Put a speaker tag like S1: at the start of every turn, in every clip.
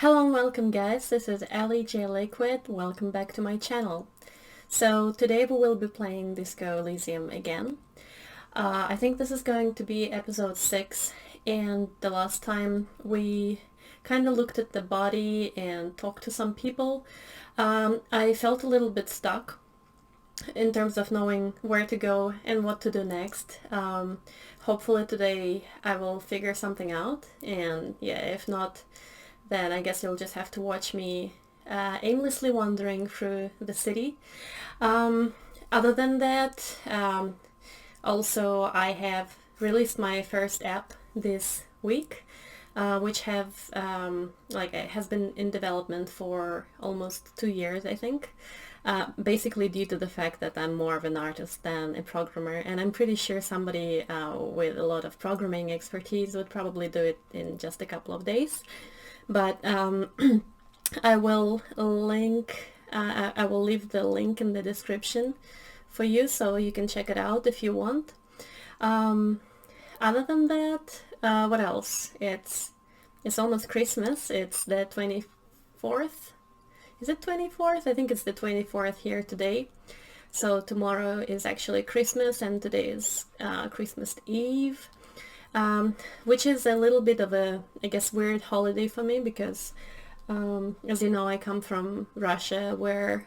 S1: Hello and welcome guys, this is Ali J Liquid, welcome back to my channel. So today we will be playing Disco Elysium again. I think this is going to be episode 6, and the last time we kind of looked at the body and talked to some people. I felt a little bit stuck in terms of knowing where to go and what to do next. Hopefully today I will figure something out, and yeah, if not, then I guess you'll just have to watch me aimlessly wandering through the city. Other than that, also I have released my first app this week, which has been in development for almost 2 years, I think. Basically due to the fact that I'm more of an artist than a programmer, and I'm pretty sure somebody with a lot of programming expertise would probably do it in just a couple of days. But I will leave the link in the description for you, so you can check it out if you want. Other than that, what else? It's almost Christmas. It's the 24th. Is it 24th? I think it's the 24th here today. So tomorrow is actually Christmas, and today is Christmas Eve. Which is a little bit of a, I guess, weird holiday for me because, as you know, I come from Russia, where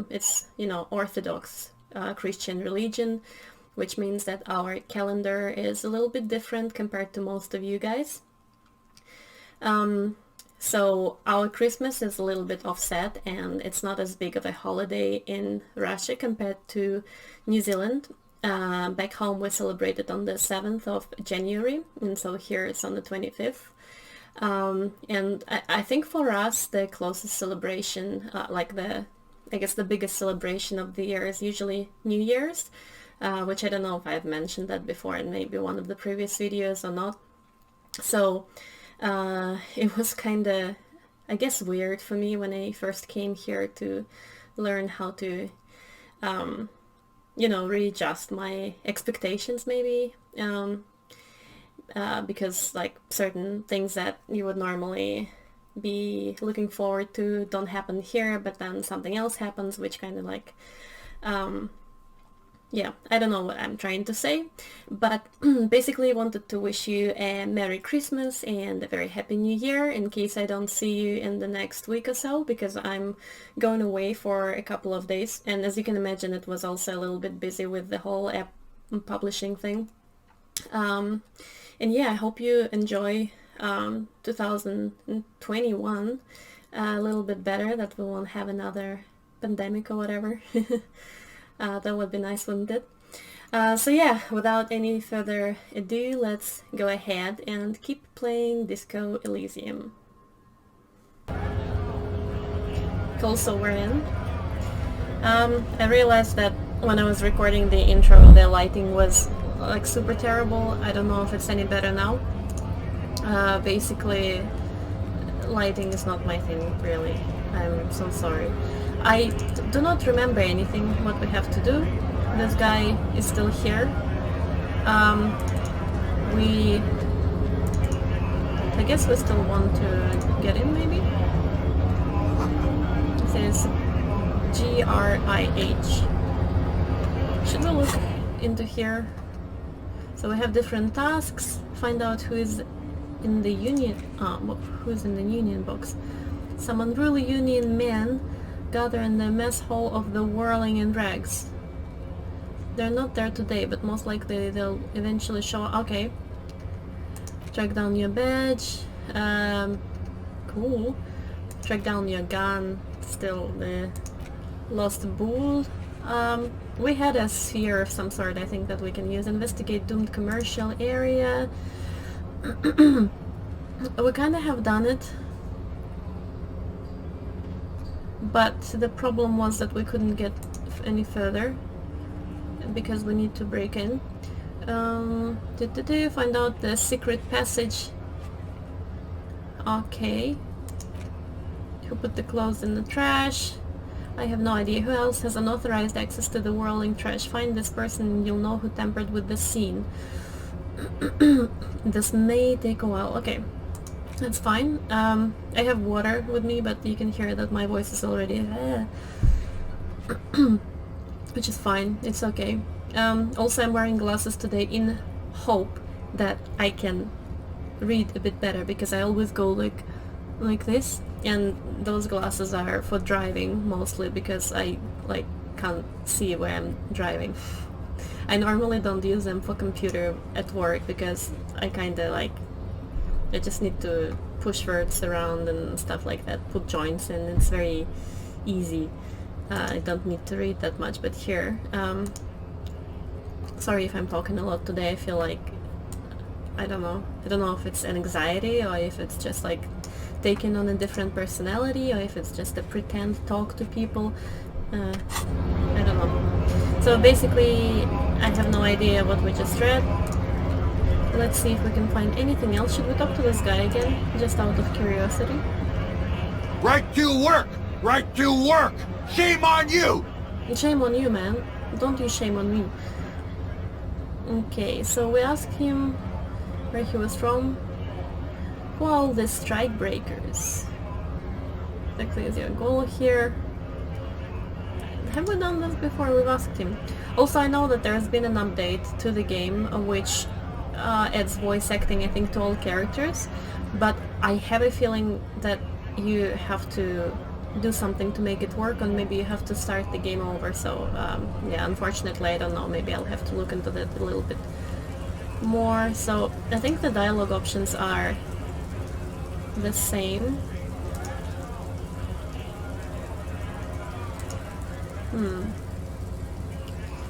S1: it's, Orthodox Christian religion, which means that our calendar is a little bit different compared to most of you guys. So our Christmas is a little bit offset, and it's not as big of a holiday in Russia compared to New Zealand. Back home we celebrated on the 7th of January, and so here it's on the 25th. And I think for us the closest celebration, I guess the biggest celebration of the year is usually New Year's, which I don't know if I've mentioned that before in maybe one of the previous videos or not. So it was kind of, I guess, weird for me when I first came here to learn how to readjust my expectations maybe, because like certain things that you would normally be looking forward to don't happen here, but then something else happens which kind of like, I don't know what I'm trying to say, but basically wanted to wish you a Merry Christmas and a very Happy New Year in case I don't see you in the next week or so, because I'm going away for a couple of days, and as you can imagine it was also a little bit busy with the whole app publishing thing. And yeah, I hope you enjoy 2021 a little bit better, that we won't have another pandemic or whatever. That would be nice, wouldn't it? So yeah, without any further ado, let's go ahead and keep playing Disco Elysium. Cool, so we're in. I realized that when I was recording the intro, the lighting was like super terrible. I don't know if it's any better now. Basically, lighting is not my thing, really. I'm so sorry. I do not remember anything what we have to do. This guy is still here. I guess we still want to get in, maybe? It says GRIH. Should we look into here? So we have different tasks. Find out who is in the union. Who's in the union box? Some unruly union men gather in the mess hall of the Whirling in Rags. They're not there today, but most likely they'll eventually show up. Okay. Track down your badge. Cool. Track down your gun. Still the lost bull. We had a sphere of some sort, I think, that we can use. Investigate doomed commercial area. We kind of have done it, but the problem was that we couldn't get any further because we need to break in. Find out the secret passage. Okay. Who put the clothes in the trash? I have no idea. Who else has unauthorized access to the whirling trash? Find this person and you'll know who tampered with the scene. This may take a while. Okay. It's fine. I have water with me, but you can hear that my voice is already which is fine. It's okay. Also, I'm wearing glasses today in hope that I can read a bit better, because I always go like this, and those glasses are for driving mostly, because I can't see where I'm driving. I normally don't use them for computer at work, because I kinda I just need to push words around and stuff like that, put joints in. It's very easy. I don't need to read that much, but here, sorry if I'm talking a lot today. I feel like, I don't know if it's an anxiety, or if it's just like taking on a different personality, or if it's just a pretend talk to people. I don't know. So basically, I have no idea what we just read. Let's see if we can find anything else. Should we talk to this guy again, just out of curiosity?
S2: Right to work! Right to work! Shame on you!
S1: Shame on you, man. Don't you shame on me. Okay, so we asked him where he was from. Who are all the strike breakers? Exactly is your goal here. Have we done this before? We've asked him. Also, I know that there has been an update to the game, which adds voice acting, I think, to all characters, but I have a feeling that you have to do something to make it work, and maybe you have to start the game over. So yeah, unfortunately, I don't know. Maybe I'll have to look into that a little bit more. So I think the dialogue options are the same.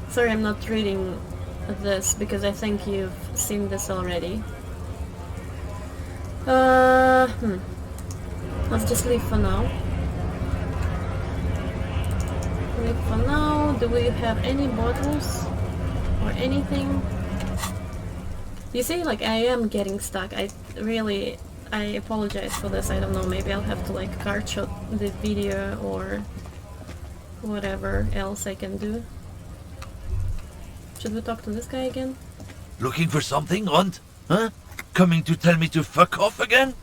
S1: Sorry, I'm not reading this because I think you've seen this already. Let's just leave for now. Leave for now. Do we have any bottles or anything? You see, like, I am getting stuck. I apologize for this. I don't know, maybe I'll have to card shot the video or whatever else I can do. Should we talk to this guy again?
S2: Looking for something, Runt? Huh? Coming to tell me to fuck off again?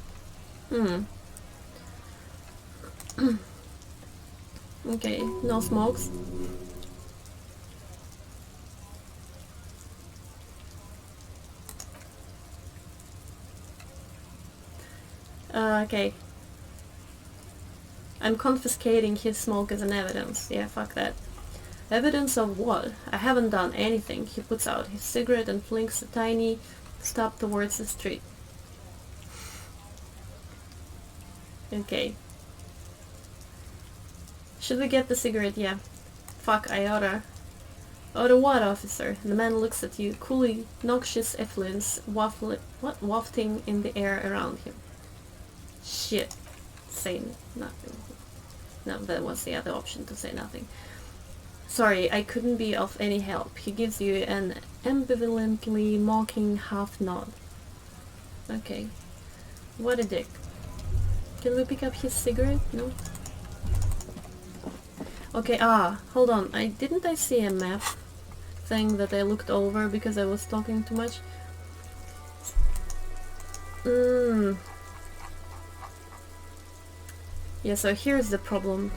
S1: Okay, no smokes. Okay. I'm confiscating his smoke as an evidence. Yeah, fuck that. Evidence of what? I haven't done anything. He puts out his cigarette and flings a tiny stop towards the street. Okay. Should we get the cigarette? Yeah. Fuck, I oughta. Oughta what, officer? The man looks at you, coolly noxious effluence wafting in the air around him. Shit. Say nothing. No, that was the other option, to say nothing. Sorry, I couldn't be of any help. He gives you an ambivalently mocking half nod. Okay. What a dick. Can we pick up his cigarette? No? Okay, hold on. Didn't I see a map thing that I looked over because I was talking too much? Yeah, so here's the problem.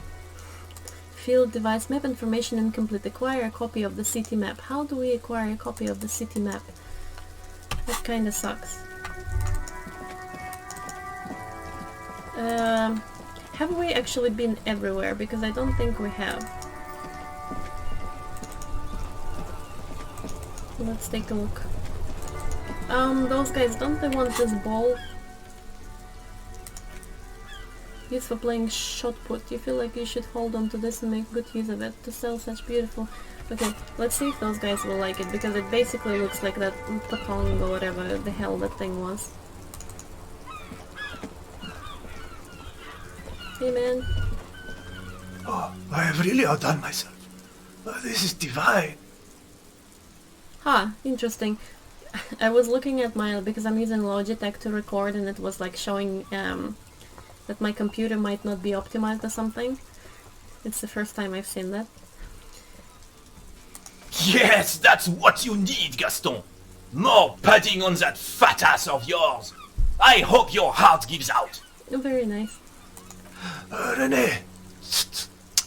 S1: Field device map information incomplete. Acquire a copy of the city map. How do we acquire a copy of the city map? That kinda sucks. Have we actually been everywhere? Because I don't think we have. Let's take a look. Those guys, don't they want this ball? Used for playing shot put. You feel like you should hold on to this and make good use of it to sell such beautiful... Okay, let's see if those guys will like it, because it basically looks like that patong or whatever the hell that thing was. Hey man.
S3: Oh, I have really outdone myself. This is divine.
S1: Huh, interesting. I was looking at because I'm using Logitech to record, and it was showing that my computer might not be optimized or something. It's the first time I've seen that.
S4: Yes, that's what you need, Gaston! More padding on that fat ass of yours! I hope your heart gives out.
S1: Oh, very nice.
S3: Renee,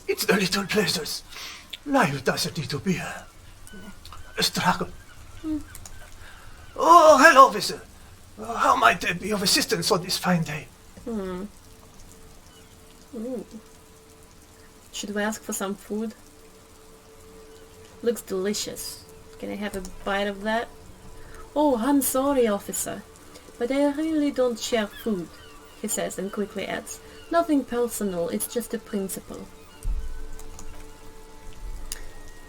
S3: it's the little pleasures. Life doesn't need to be a struggle. Oh, hello, officer. How might I be of assistance on this fine day?
S1: Ooh. Should we ask for some food? Looks delicious. Can I have a bite of that? Oh, I'm sorry, officer, but I really don't share food, he says and quickly adds, nothing personal, it's just a principle.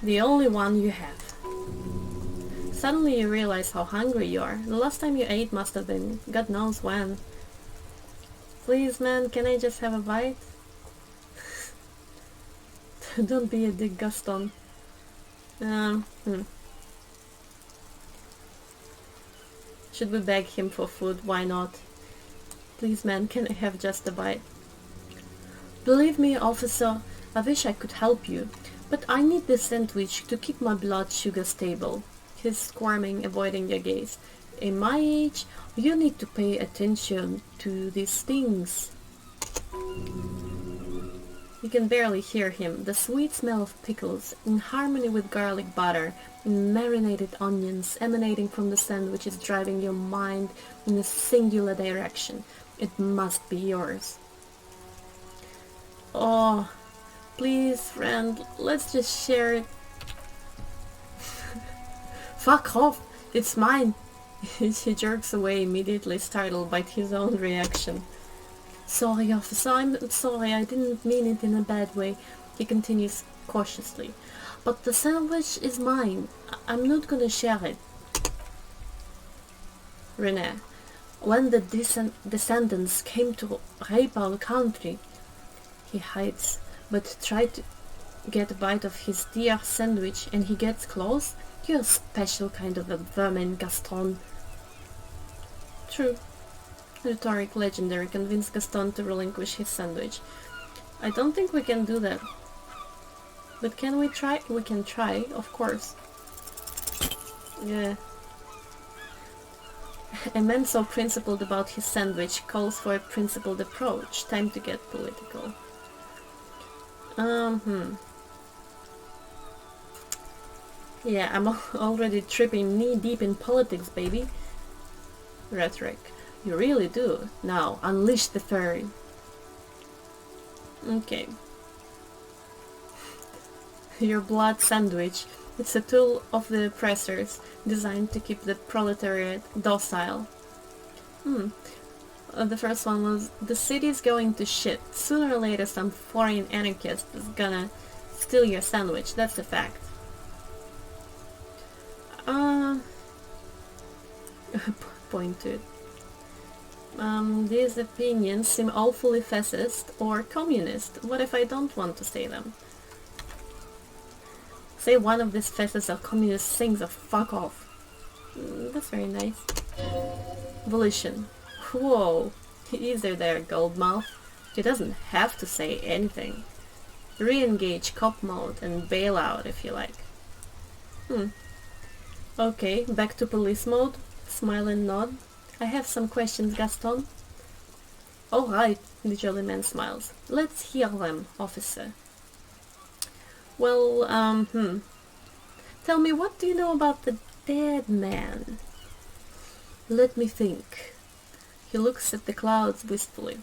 S1: The only one you have. Suddenly you realize how hungry you are. The last time you ate must have been God knows when. Please, man, can I just have a bite? Don't be a dick, Gaston. Should we beg him for food? Why not? Please, man, can I have just a bite? Believe me, officer, I wish I could help you, but I need this sandwich to keep my blood sugar stable. He's squirming, avoiding your gaze. In my age, you need to pay attention to these things. You can barely hear him. The sweet smell of pickles, in harmony with garlic butter and marinated onions emanating from the sandwich, is driving your mind in a singular direction. It must be yours. Oh, please, friend, let's just share it. Fuck off, it's mine. He jerks away, immediately startled by his own reaction. Sorry, officer, I'm sorry, I didn't mean it in a bad way, he continues cautiously. But the sandwich is mine. I'm not gonna share it. Renee, when the descendants came to rape our country, he hides, but try to get a bite of his dear sandwich and he gets close. You're a special kind of a vermin, Gaston. True. Rhetoric legendary convinced Gaston to relinquish his sandwich. I don't think we can do that. But can we try? We can try, of course. Yeah. A man so principled about his sandwich calls for a principled approach. Time to get political. Yeah, I'm already tripping knee-deep in politics, baby. Rhetoric. You really do. Now, unleash the fury. Okay. Your blood sandwich. It's a tool of the oppressors, designed to keep the proletariat docile. The first one was, the city's going to shit. Sooner or later some foreign anarchist is gonna steal your sandwich. That's a fact. Point to it. These opinions seem awfully fascist or communist. What if I don't want to say them? Say one of these fascist or communist things or fuck off. That's very nice. Volition. Whoa. Easier there, Goldmouth. He doesn't have to say anything. Re-engage cop mode and bail out if you like. Okay, back to police mode. Smile and nod. I have some questions, Gaston. All right, the jolly man smiles. Let's hear them, officer. Well, Tell me, what do you know about the dead man? Let me think. He looks at the clouds wistfully.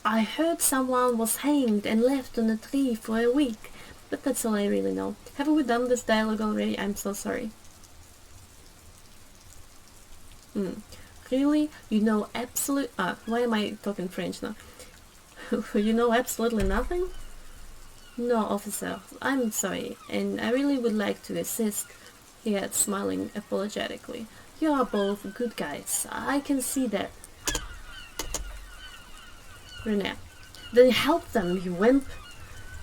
S1: I heard someone was hanged and left on a tree for a week, but that's all I really know. Haven't we done this dialogue already? I'm so sorry. Really? You know why am I talking French now? You know absolutely nothing? No, officer, I'm sorry, and I really would like to assist, he adds, smiling apologetically. You are both good guys, I can see that. Renee. Then help them, you wimp!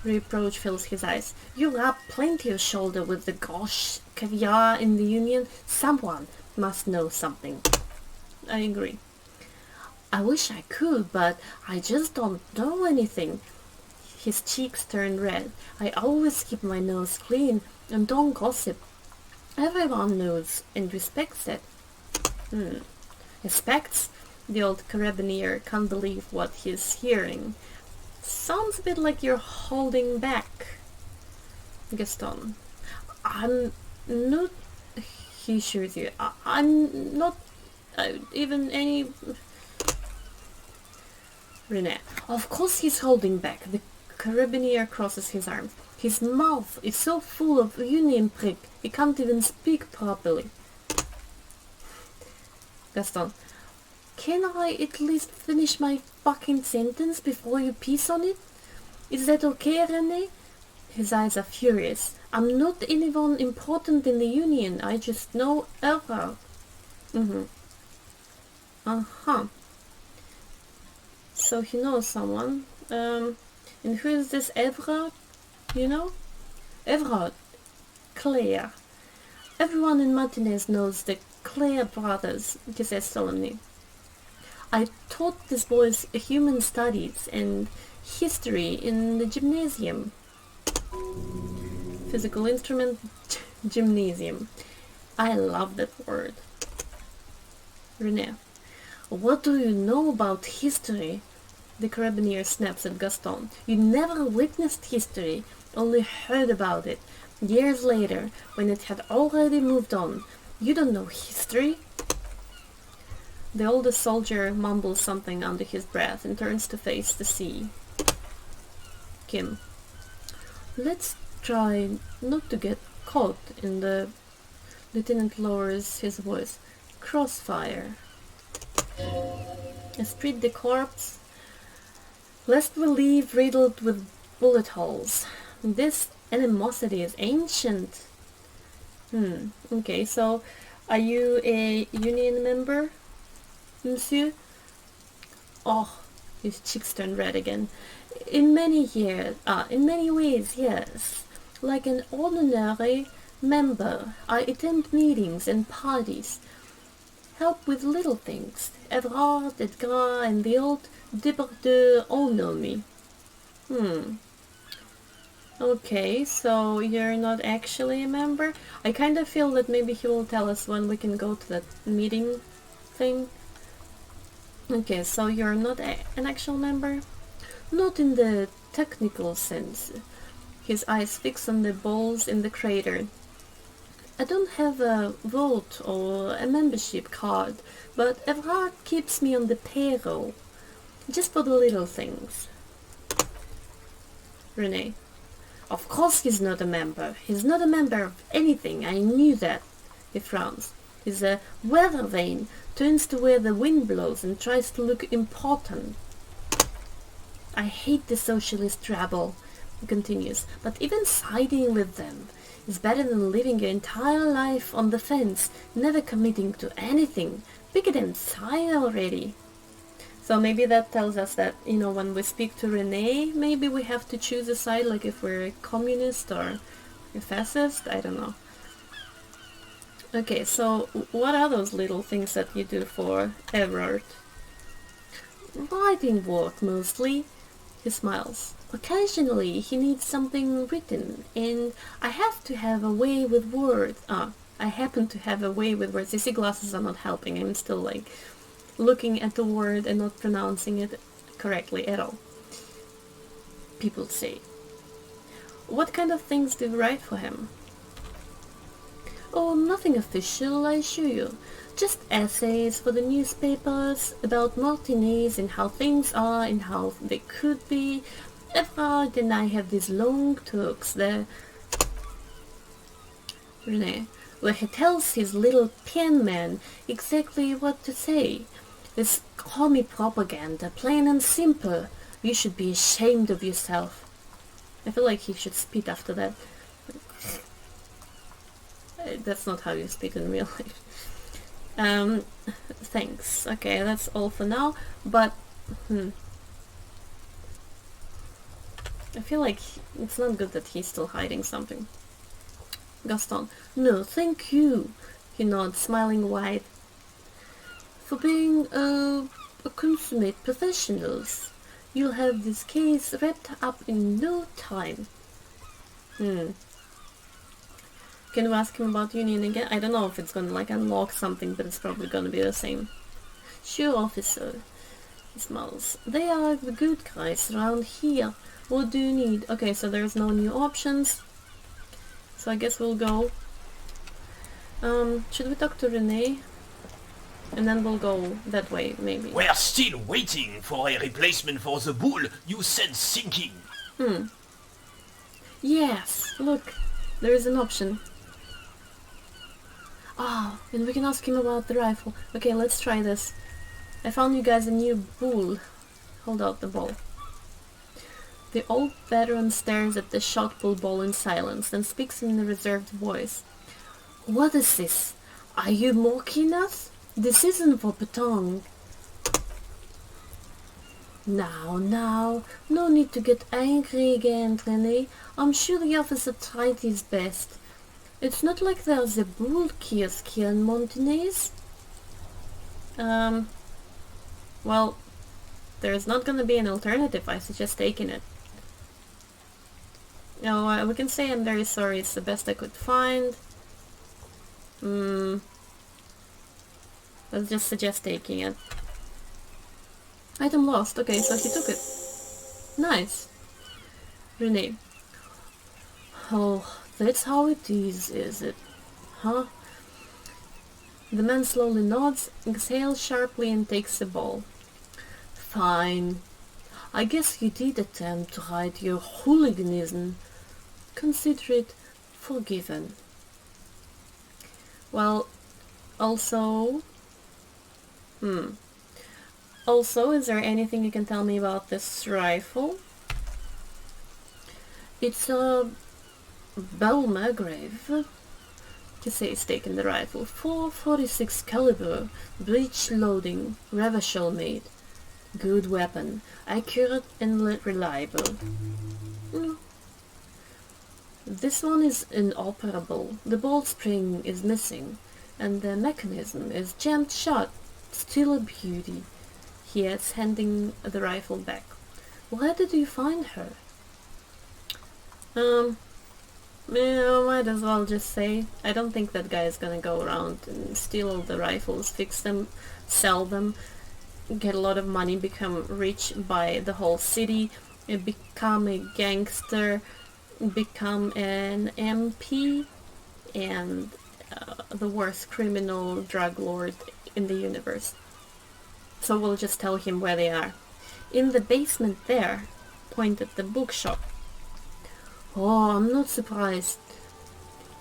S1: Reproach fills his eyes. You rub plenty of shoulder with the gauche caviar in the Union. Someone must know something. I agree. I wish I could, but I just don't know anything. His cheeks turn red. I always keep my nose clean and don't gossip. Everyone knows and respects it. aspects. The old carabinier can't believe what he's hearing. Sounds a bit like you're holding back. Gaston. I'm not... He assures you. I'm not even any... Renee. Of course he's holding back. The carabinier crosses his arms. His mouth is so full of union prick, he can't even speak properly. Gaston. Can I at least finish my fucking sentence before you piss on it? Is that okay, René? His eyes are furious. I'm not anyone important in the Union. I just know Everard. Uh-huh. So he knows someone. And who is this Everard? You know? Everard. Claire. Everyone in Martinez knows the Claire brothers, he says solemnly. I taught these boys human studies and history in the gymnasium. Physical instrument, gymnasium. I love that word. René. What do you know about history? The carabinier snaps at Gaston. You never witnessed history, only heard about it. Years later, when it had already moved on. You don't know history? The oldest soldier mumbles something under his breath and turns to face the sea. Kim. Let's try not to get caught in the... Lieutenant lowers his voice. Crossfire. Esprit de corps. Lest we leave riddled with bullet holes. This animosity is ancient. Okay, so are you a Union member, monsieur? Oh, his cheeks turn red again. In many ways, yes. Like an ordinary member, I attend meetings and parties. Help with little things. Everard, Edgar, and the old Débardeur all know me. Okay, so you're not actually a member? I kind of feel that maybe he will tell us when we can go to that meeting thing. Okay, so you're not an actual member? Not in the technical sense. His eyes fix on the balls in the crater. I don't have a vote or a membership card, but Everard keeps me on the payroll. Just for the little things. René. Of course he's not a member. He's not a member of anything. I knew that. He frowns. He's a weather vane, turns to where the wind blows and tries to look important. I hate the socialist rabble, he continues, but even siding with them is better than living your entire life on the fence, never committing to anything. Pick a damn side already. So maybe that tells us that, when we speak to René, maybe we have to choose a side, like if we're a communist or a fascist, I don't know. Okay, so what are those little things that you do for Everard? Writing work, mostly. He smiles. Occasionally he needs something written, and I have to have a way with words. I happen to have a way with words. You see, glasses are not helping. I'm still looking at the word and not pronouncing it correctly at all. People say. What kind of things do you write for him? Oh, nothing official, I assure you. Just essays for the newspapers about Martinez and how things are and how they could be. Everard and I have these long talks there. René, where he tells his little pen man exactly what to say. This commie propaganda, plain and simple. You should be ashamed of yourself. I feel like he should spit after that. That's not how you spit in real life. Thanks. Okay, that's all for now. But, I feel like it's not good that he's still hiding something. Gaston. No, thank you. He nods, smiling wide. For being a consummate professionals. You'll have this case wrapped up in no time. Can you ask him about Union again? I don't know if it's gonna unlock something, but it's probably gonna be the same. Sure, officer. He smiles. They are the good guys around here. What do you need? Okay, so there's no new options. So I guess we'll go. Should we talk to Renee? And then we'll go that way, maybe.
S4: We're still waiting for a replacement for the bull you sent sinking.
S1: Yes, look. There is an option. Ah, and we can ask him about the rifle. Okay, let's try this. I found you guys a new bull. Hold out the ball. The old veteran stares at the shot pull ball in silence, then speaks in a reserved voice. What is this? Are you mocking us? This isn't for Patong. Now, no need to get angry again, René. I'm sure the officer tried his best. It's not like there's a bull kiosk here in Montanez. Well, there's not gonna be an alternative. I suggest taking it. No, we can say I'm very sorry. It's the best I could find. Let's just suggest taking it. Item lost. Okay, so he took it. Nice. Renee. Oh, that's how it is it? Huh? The man slowly nods, exhales sharply and takes the ball. Fine. I guess you did attempt to hide your hooliganism. Consider it forgiven. Well, also... Also, is there anything you can tell me about this rifle? It's a Bell Magrave. He's taking the rifle. 4.46 caliber, breech loading, Revachol made. Good weapon, accurate and reliable. This one is inoperable. The bolt spring is missing, and the mechanism is jammed shut. Still a beauty. He adds, handing the rifle back. Where did you find her? Might as well just say, I don't think that guy is gonna go around and steal all the rifles, fix them, sell them, get a lot of money, become rich by the whole city, become a gangster, become an MP, and the worst criminal drug lord in the universe. So we'll just tell him where they are. In the basement there, point at the bookshop. Oh, I'm not surprised.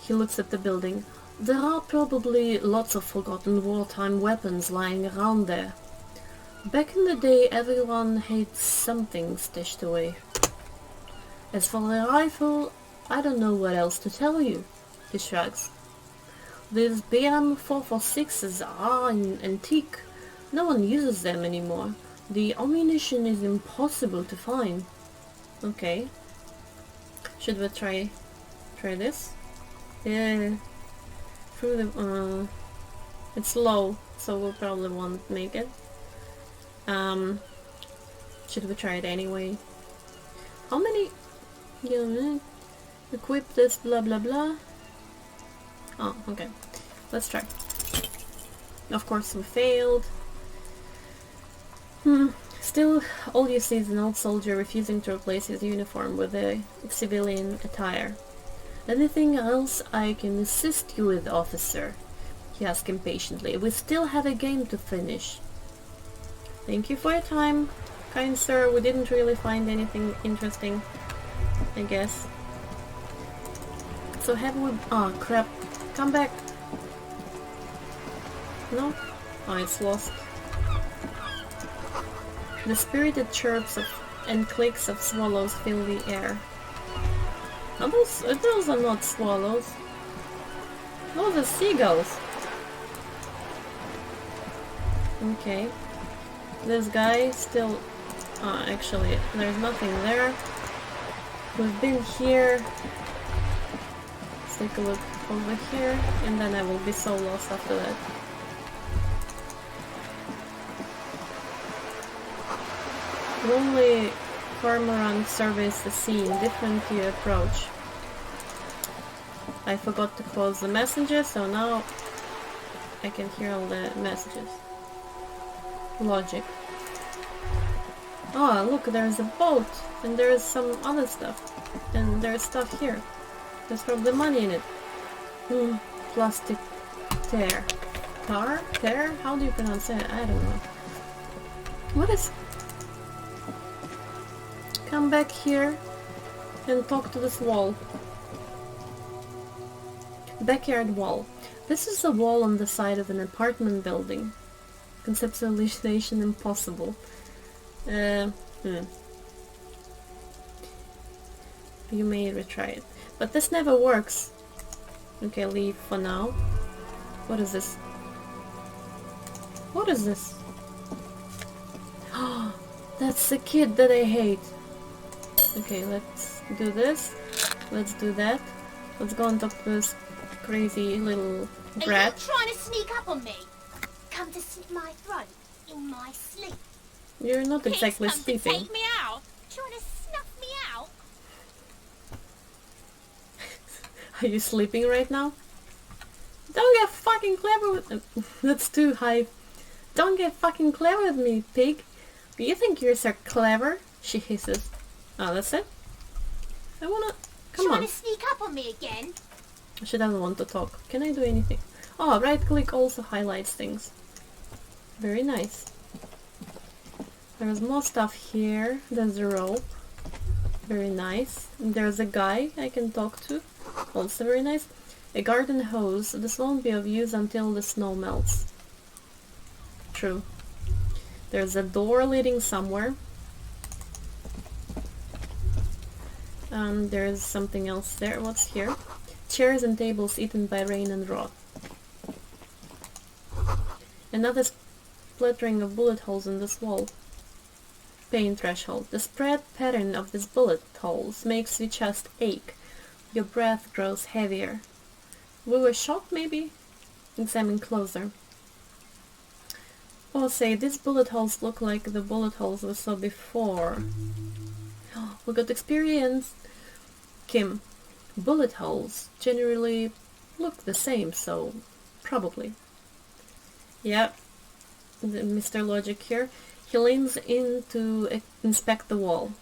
S1: He looks at the building. There are probably lots of forgotten wartime weapons lying around there. Back in the day, everyone had something stashed away. As for the rifle, I don't know what else to tell you, he shrugs. These BM 446s are antique. No one uses them anymore. The ammunition is impossible to find. Okay. Should we try this? Yeah. Through the it's low, so we'll probably won't make it. Should we try it anyway? How many equip this blah blah blah. Oh, okay. Let's try. Of course we failed. Still, all you see is an old soldier refusing to replace his uniform with a civilian attire. Anything else I can assist you with, officer? He asked impatiently. We still have a game to finish. Thank you for your time, kind sir. We didn't really find anything interesting, I guess. So have we... Oh, crap. Come back. No? Oh, it's lost. The spirited chirps and clicks of swallows fill the air. Oh, those are not swallows. Those are seagulls. Okay. This guy still... actually, there's nothing there. We've been here. Let's take a look over here, and then I will be so lost after that. Lonely cormorant surveys the scene, different to approach. I forgot to close the messenger, so now I can hear all the messages. Logic. Oh, look, there's a boat, and there's some other stuff, and there's stuff here. There's probably money in it. Plastic tear. Tar? Tear? How do you pronounce it? I don't know. What is... Come back here and talk to this wall. Backyard wall. This is a wall on the side of an apartment building. Conceptualization impossible. You may retry it. But this never works. Okay, leave for now. What is this? What is this? Oh, that's the kid that I hate. Okay, let's do this. Let's do that. Let's go and talk to this crazy little brat.
S5: Are you trying to sneak up on me? Come to slit my throat in my sleep.
S1: You're not exactly
S5: Come to
S1: sleeping.
S5: take me out. Trying to snuff me out.
S1: Are you sleeping right now? Don't get fucking clever with... That's too high. Don't get fucking clever with me, pig. You think you're so clever? She hisses. Oh, that's it? I wanna... Come
S5: Trying
S1: on.
S5: to sneak up on me again.
S1: She doesn't want to talk. Can I do anything? Oh, right click also highlights things. Very nice. There's more stuff here. There's a rope. Very nice. There's a guy I can talk to. Also very nice. A garden hose. This won't be of use until the snow melts. True. There's a door leading somewhere. There's something else there. What's here? Chairs and tables eaten by rain and rot. Another splattering of bullet holes in this wall. Pain threshold. The spread pattern of these bullet holes makes your chest ache. Your breath grows heavier. We were shot, maybe? Examine closer. Oh, say, these bullet holes look like the bullet holes we saw before. We got experience. Kim. Bullet holes generally look the same, so probably. Yep. Mr. Logic here. He leans in to inspect the wall.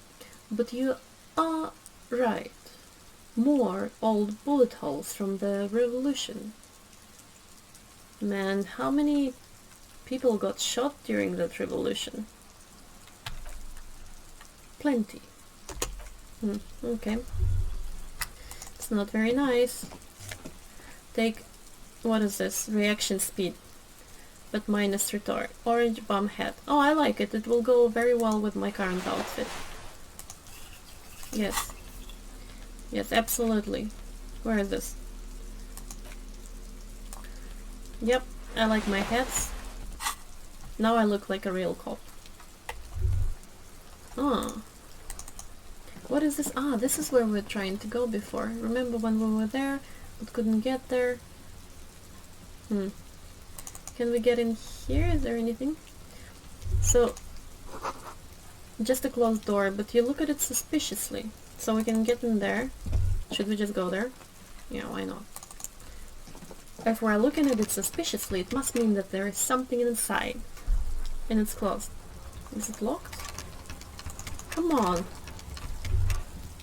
S1: But you are right. More old bullet holes from the revolution. Man, how many people got shot during that revolution? Plenty. Okay. It's not very nice. Take, what is this? Reaction speed. But minus retard. Orange bomb hat. Oh, I like it. It will go very well with my current outfit. Yes. Yes, absolutely. Where is this? Yep, I like my hats. Now I look like a real cop. Ah. What is this? Ah, this is where we were trying to go before. Remember when we were there, but couldn't get there? Can we get in here? Is there anything? So, just a closed door, but you look at it suspiciously. So we can get in there. Should we just go there? Yeah, why not? If we're looking at it suspiciously, it must mean that there is something inside. And it's closed. Is it locked? Come on.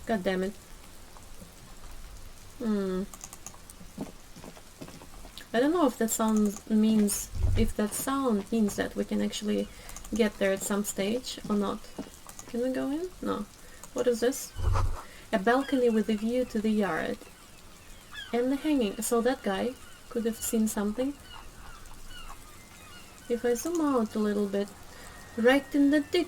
S1: God damn it. I don't know if that sound means that we can actually get there at some stage or not. Can we go in? No. What is this? A balcony with a view to the yard. And the hanging. So that guy could have seen something. If I zoom out a little bit, right in the dick.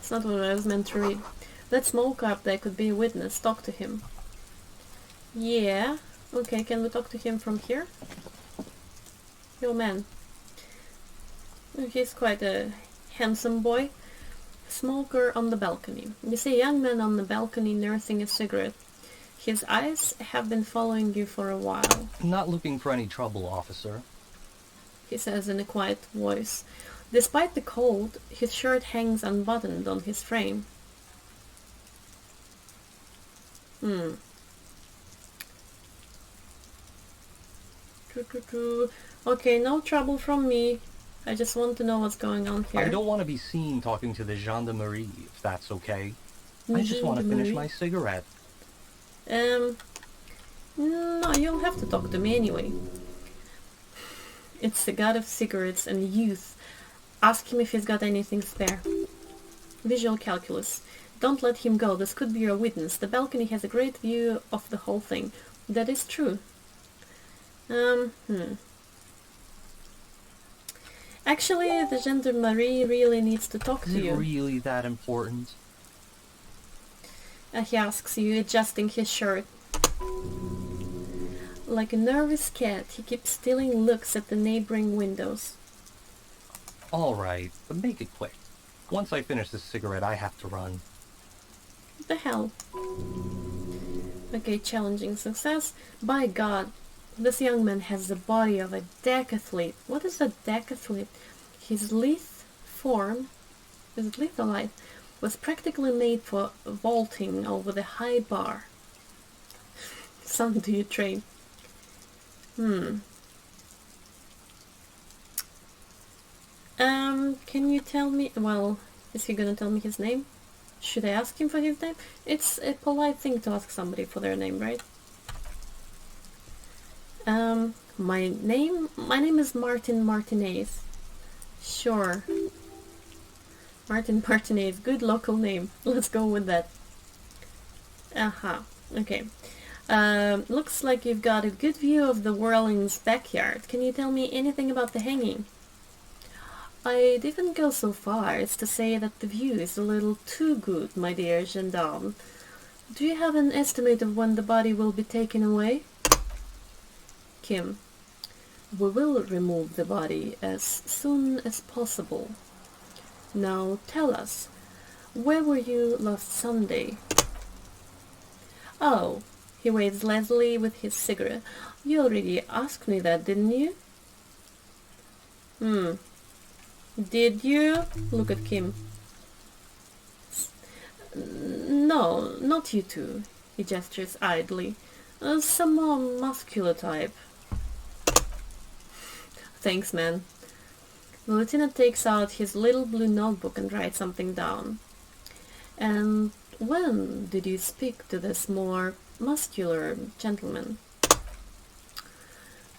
S1: It's not what I was meant to read. That smoke up there could be a witness. Talk to him. Yeah. Okay, can we talk to him from here? Yo, man. He's quite a handsome boy. Smoker on the balcony. You see a young man on the balcony nursing a cigarette. His eyes have been following you for a while.
S6: Not looking for any trouble, officer.
S1: He says in a quiet voice. Despite the cold, his shirt hangs unbuttoned on his frame. Okay, no trouble from me. I just want to know what's going on here.
S6: I don't want to be seen talking to the gendarmerie, if that's okay. I just want to finish my cigarette.
S1: No, you'll have to talk to me anyway. It's the god of cigarettes and youth. Ask him if he's got anything spare. Visual calculus. Don't let him go. This could be your witness. The balcony has a great view of the whole thing. That is true. Actually, the gendarmerie really needs to talk
S6: Is
S1: to
S6: it
S1: you.
S6: really that important?
S1: He asks you, adjusting his shirt. Like a nervous cat, he keeps stealing looks at the neighboring windows.
S6: Alright, but make it quick. Once I finish this cigarette, I have to run.
S1: What the hell? Okay, challenging success. By God, this young man has the body of a decathlete. What is a decathlete? His lithe form, is it lithe or lithe, was practically made for vaulting over the high bar. Son, do you train? Can you tell me, well, is he gonna tell me his name? Should I ask him for his name? It's a polite thing to ask somebody for their name, right? My name is Martin Martinez. Sure. Martin Martinez, good local name. Let's go with that. Okay. Looks like you've got a good view of the Whirling's backyard. Can you tell me anything about the hanging? I'd even go so far as to say that the view is a little too good, my dear gendarme. Do you have an estimate of when the body will be taken away? Kim. We will remove the body as soon as possible. Now tell us, where were you last Sunday? Oh, he waves lazily with his cigarette. You already asked me that, didn't you? Did you? Look at Kim. No, not you two. He gestures idly. Some more muscular type. Thanks, man. The lieutenant takes out his little blue notebook and writes something down. And when did you speak to this more muscular gentleman?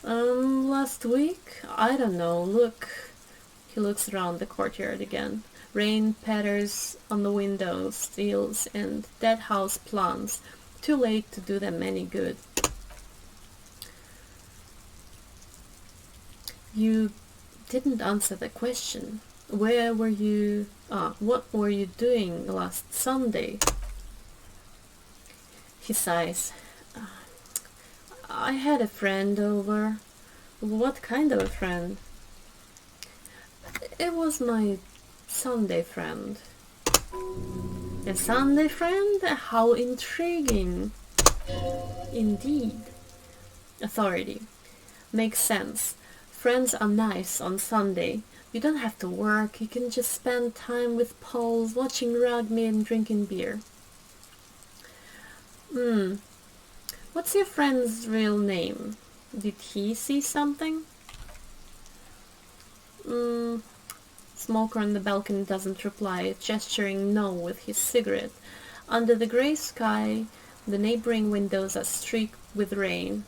S1: Last week? I don't know. Look. He looks around the courtyard again. Rain patters on the windows, sills, and dead house plants. Too late to do them any good. You didn't answer the question. Where were you... what were you doing last Sunday? He sighs. I had a friend over. What kind of a friend? It was my Sunday friend. A Sunday friend? How intriguing. Indeed. Authority. Makes sense. Friends are nice on Sunday. You don't have to work. You can just spend time with poles, watching rugby and drinking beer. What's your friend's real name? Did he see something? Smoker on the balcony doesn't reply, gesturing no with his cigarette. Under the grey sky, the neighboring windows are streaked with rain.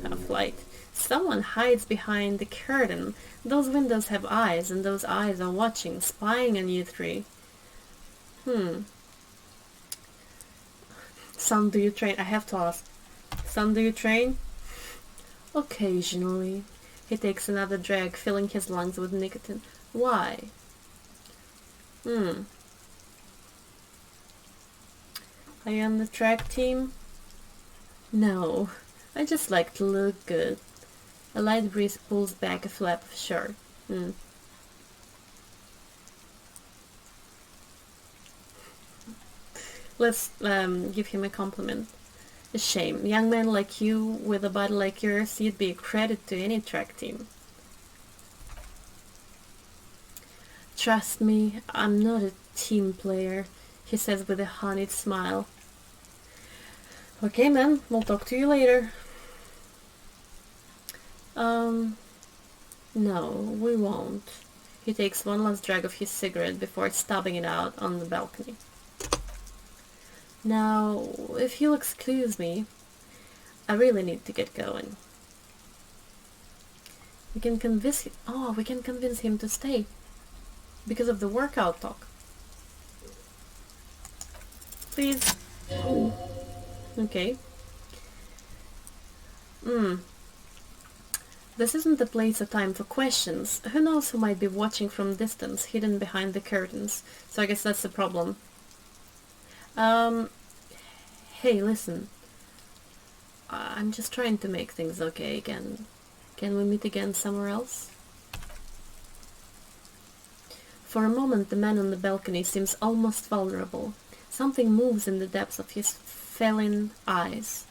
S1: Half-light. Someone hides behind the curtain. Those windows have eyes, and those eyes are watching, spying on you three. Son, do you train? I have to ask. Son, do you train? Occasionally. He takes another drag, filling his lungs with nicotine. Why? Are you on the track team? No. I just like to look good. A light breeze pulls back a flap of shirt. Let's give him a compliment. A shame. Young man like you, with a body like yours, you'd be a credit to any track team. Trust me, I'm not a team player, he says with a honeyed smile. Okay, man, we'll talk to you later. No, we won't. He takes one last drag of his cigarette before stubbing it out on the balcony. Now, if you'll excuse me, I really need to get going. We can convince him. Oh, we can convince him to stay because of the workout talk. Please. Okay. This isn't the place or time for questions. Who knows who might be watching from distance, hidden behind the curtains. So I guess that's the problem. Hey, listen. I'm just trying to make things okay again. Can we meet again somewhere else? For a moment, the man on the balcony seems almost vulnerable. Something moves in the depths of his feline eyes.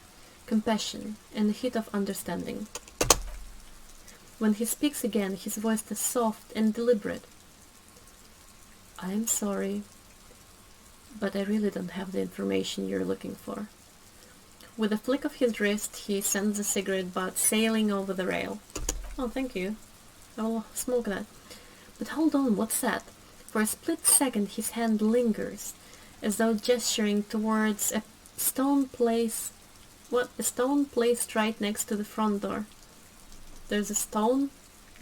S1: Compassion and a hint of understanding. When he speaks again, his voice is soft and deliberate. I am sorry, but I really don't have the information you're looking for. With a flick of his wrist, he sends the cigarette butt sailing over the rail. Oh, thank you. I'll smoke that. But hold on, what's that? For a split second, his hand lingers, as though gesturing towards a stone place. What? A stone placed right next to the front door. There's a stone?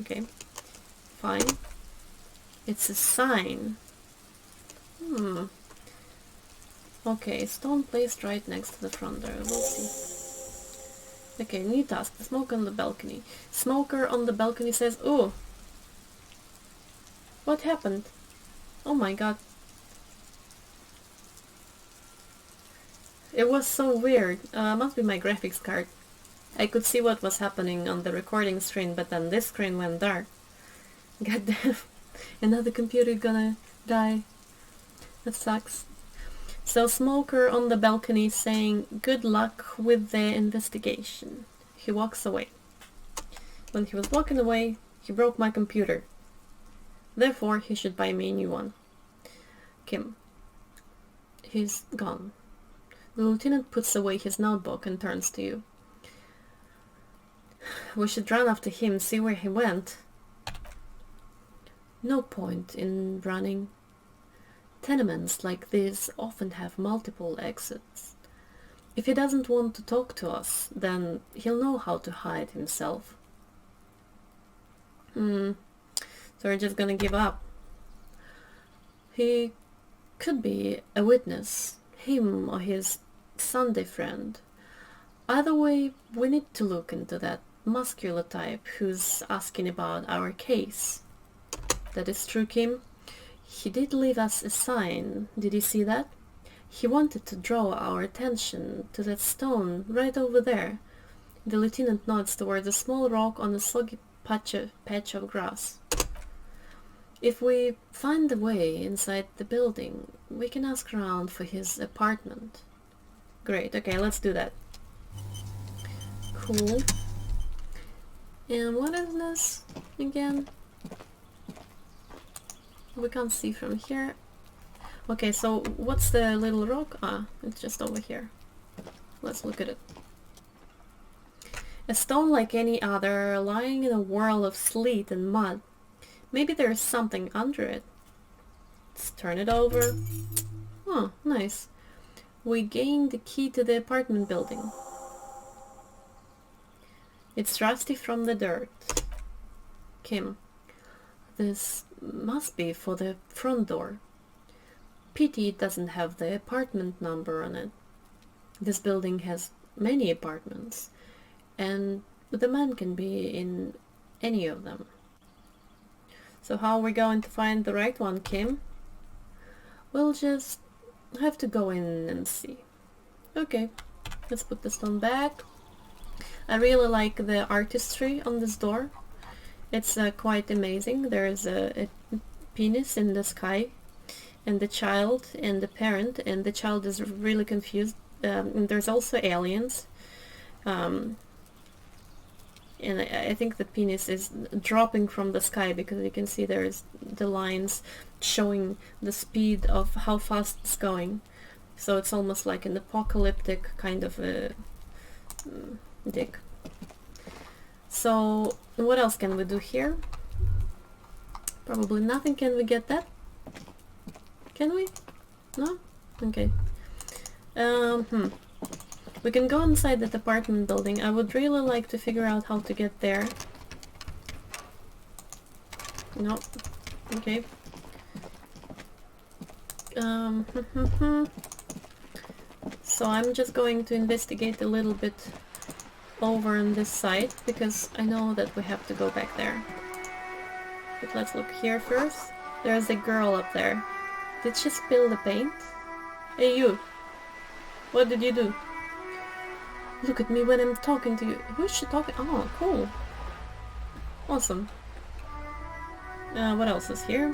S1: Okay. Fine. It's a sign. Okay, stone placed right next to the front door. We'll see. Okay, new task. Smoke on the balcony. Smoker on the balcony says, "Ooh. What happened? Oh my god. It was so weird. Must be my graphics card. I could see what was happening on the recording screen, but then this screen went dark. God damn. Another computer gonna die. That sucks." So Smoker on the balcony saying, "Good luck with the investigation." He walks away. When he was walking away, he broke my computer. Therefore, he should buy me a new one. Kim. He's gone. The lieutenant puts away his notebook and turns to you. We should run after him, see where he went. No point in running. Tenements like this often have multiple exits. If he doesn't want to talk to us, then he'll know how to hide himself. So we're just gonna give up. He could be a witness, him or his Sunday friend. Either way, we need to look into that muscular type who's asking about our case. That is true, Kim. He did leave us a sign. Did you see that? He wanted to draw our attention to that stone right over there. The lieutenant nods towards a small rock on a soggy patch of grass. If we find the way inside the building, we can ask around for his apartment. Great, okay, let's do that. Cool. And what is this again? We can't see from here. Okay, so what's the little rock? Ah, it's just over here. Let's look at it. A stone like any other, lying in a whirl of sleet and mud. Maybe there's something under it. Let's turn it over. Oh, nice. We gained the key to the apartment building. It's rusty from the dirt. Kim. This must be for the front door. Pity it doesn't have the apartment number on it. This building has many apartments, and the man can be in any of them. So how are we going to find the right one, Kim? We'll just have to go in and see. Okay, let's put the stone back. I really like the artistry on this door. It's quite amazing. There's a penis in the sky, and the child and the parent, and the child is really confused. And there's also aliens. And I think the penis is dropping from the sky because you can see there's the lines showing the speed of how fast it's going. So it's almost like an apocalyptic kind of a dig. So, what else can we do here? Probably nothing. Can we get that? Can we? No? Okay. We can go inside that apartment building. I would really like to figure out how to get there. No. Okay. So I'm just going to investigate a little bit over on this side, because I know that we have to go back there. But let's look here first. There's a girl up there. Did she spill the paint? Hey you! What did you do? Look at me when I'm talking to you. Who's she talking? Oh, cool. Awesome. What else is here?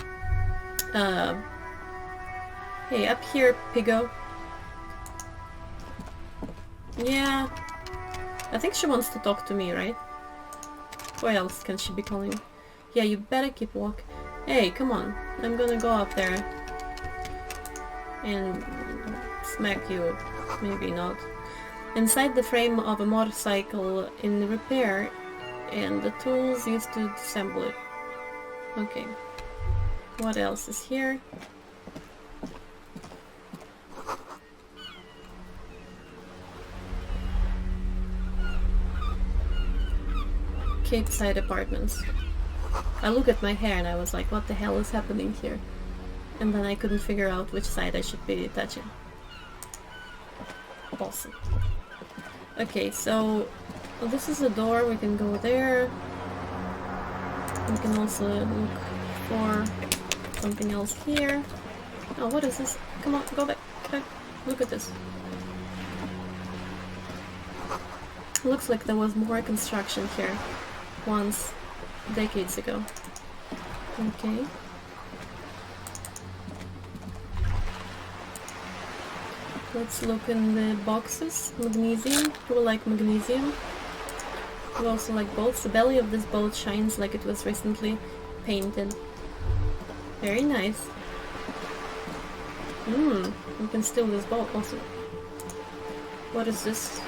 S1: Hey, up here, Piggo. Yeah. I think she wants to talk to me, right? What else can she be calling? Yeah, you better keep walking. Hey, come on. I'm gonna go up there and smack you. Maybe not. Inside the frame of a motorcycle in repair, and the tools used to assemble it. Okay. What else is here? Cape Side Apartments. I look at my hair and I was like, what the hell is happening here? And then I couldn't figure out which side I should be touching. Awesome. Okay, so this is a door, we can go there. We can also look for something else here. Oh, what is this? Come on, go back. Look at this. Looks like there was more construction here once, decades ago. Okay. Let's look in the boxes. Magnesium. We like magnesium. We also like bolts. The belly of this boat shines like it was recently painted. Very nice. We can steal this boat also. What is this?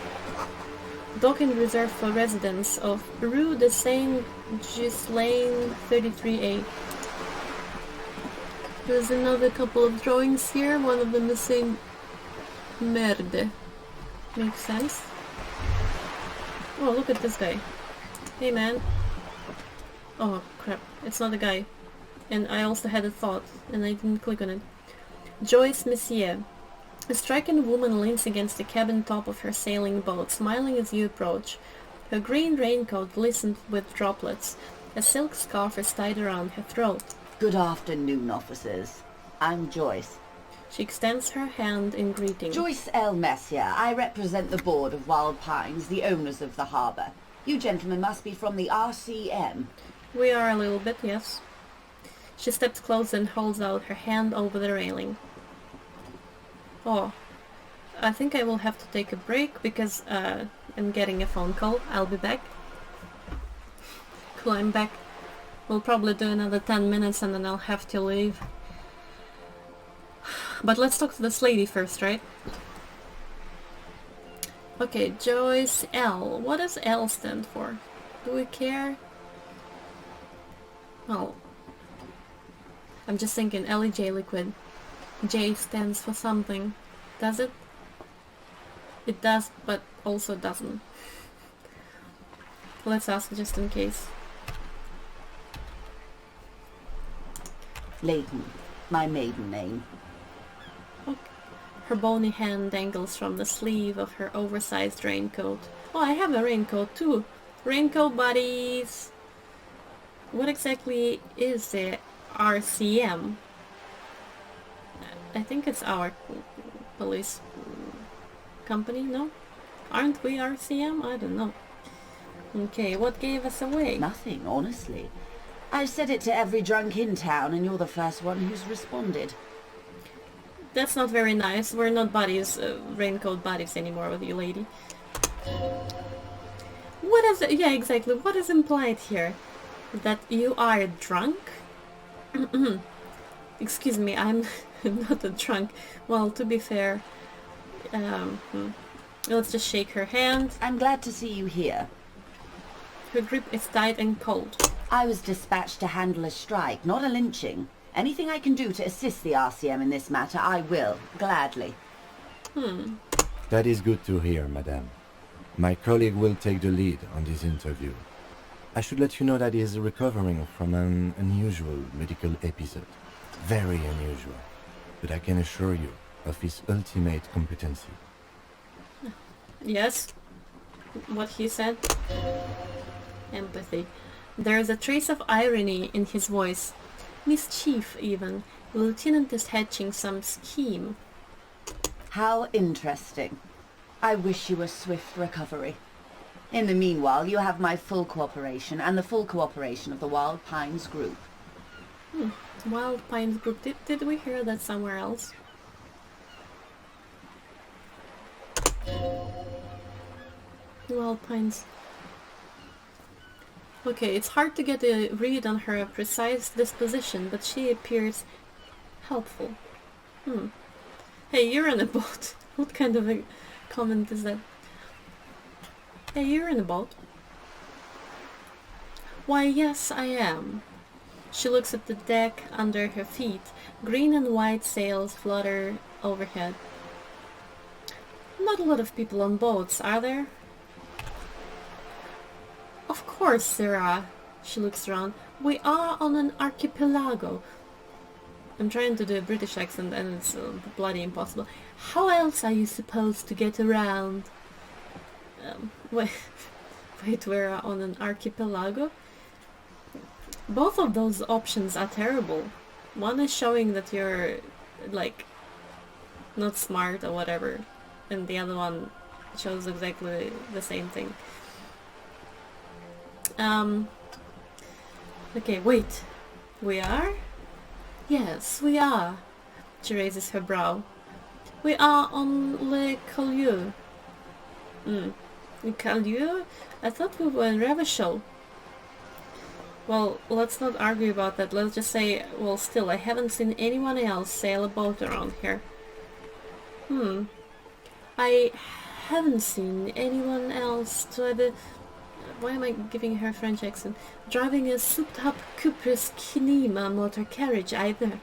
S1: Docking reserved for residents of Rue de Saint-Ghislain 33A. There's another couple of drawings here. One of them is saying Merde. Makes sense. Oh, look at this guy. Hey man. Oh crap, it's not a guy. And I also had a thought, and I didn't click on it. Joyce Messier. A striking woman leans against the cabin top of her sailing boat, smiling as you approach. Her green raincoat glistened with droplets. A silk scarf is tied around her throat.
S7: Good afternoon, officers. I'm Joyce.
S1: She extends her hand in greeting.
S7: Joyce L. Messier. I represent the board of Wild Pines, the owners of the harbour. You gentlemen must be from the RCM.
S1: We are a little bit, yes. She steps close and holds out her hand over the railing. Oh, I think I will have to take a break because I'm getting a phone call. I'll be back. Cool, I'm back. We'll probably do another 10 minutes and then I'll have to leave. But let's talk to this lady first, right? Okay, Joyce L. What does L stand for? Do we care? Oh. I'm just thinking LEJ liquid. J stands for something. Does it? It does, but also doesn't. Let's ask just in case.
S7: Layton, my maiden name.
S1: Okay. Her bony hand dangles from the sleeve of her oversized raincoat. Oh, I have a raincoat too. Raincoat buddies! What exactly is the RCM? I think it's our police company, no? Aren't we RCM? I don't know. Okay, what gave us away?
S7: Nothing, honestly. I've said it to every drunk in town and you're the first one who's responded.
S1: That's not very nice. We're not buddies, raincoat buddies anymore with you, lady. What is it? Yeah, exactly. What is implied here? That you are drunk? Excuse me, I'm not a drunk. Well, to be fair, let's just shake her hand.
S7: I'm glad to see you here.
S1: Her grip is tight and cold.
S7: I was dispatched to handle a strike, not a lynching. Anything I can do to assist the RCM in this matter, I will, gladly.
S8: That is good to hear, madame. My colleague will take the lead on this interview. I should let you know that he is recovering from an unusual medical episode. Very unusual. But I can assure you of his ultimate competency.
S1: Yes, what he said. Empathy. There is a trace of irony in his voice. Mischief, even. The lieutenant is hatching some scheme.
S7: How interesting. I wish you a swift recovery. In the meanwhile, you have my full cooperation and the full cooperation of the Wild Pines Group.
S1: Wild Pines Group. Did we hear that somewhere else? Wild Pines. Okay, it's hard to get a read on her precise disposition, but she appears helpful. Hey, you're in a boat. What kind of a comment is that? Hey, you're in a boat. Why, yes, I am. She looks at the deck under her feet. Green and white sails flutter overhead. Not a lot of people on boats, are there? Of course there are. She looks around. We are on an archipelago. I'm trying to do a British accent and it's bloody impossible. How else are you supposed to get around? Wait, we're on an archipelago? Both of those options are terrible. One is showing that you're, like, not smart or whatever, and the other one shows exactly the same thing. Okay, wait. We are? Yes, we are. She raises her brow. We are on Le Colleux. Colleux? I thought we were in Revachol. Well, let's not argue about that. Let's just say, well, still, I haven't seen anyone else sail a boat around here. I haven't seen anyone else drive a... Why am I giving her a French accent? Driving a souped-up Cuprous Kinema motor carriage either.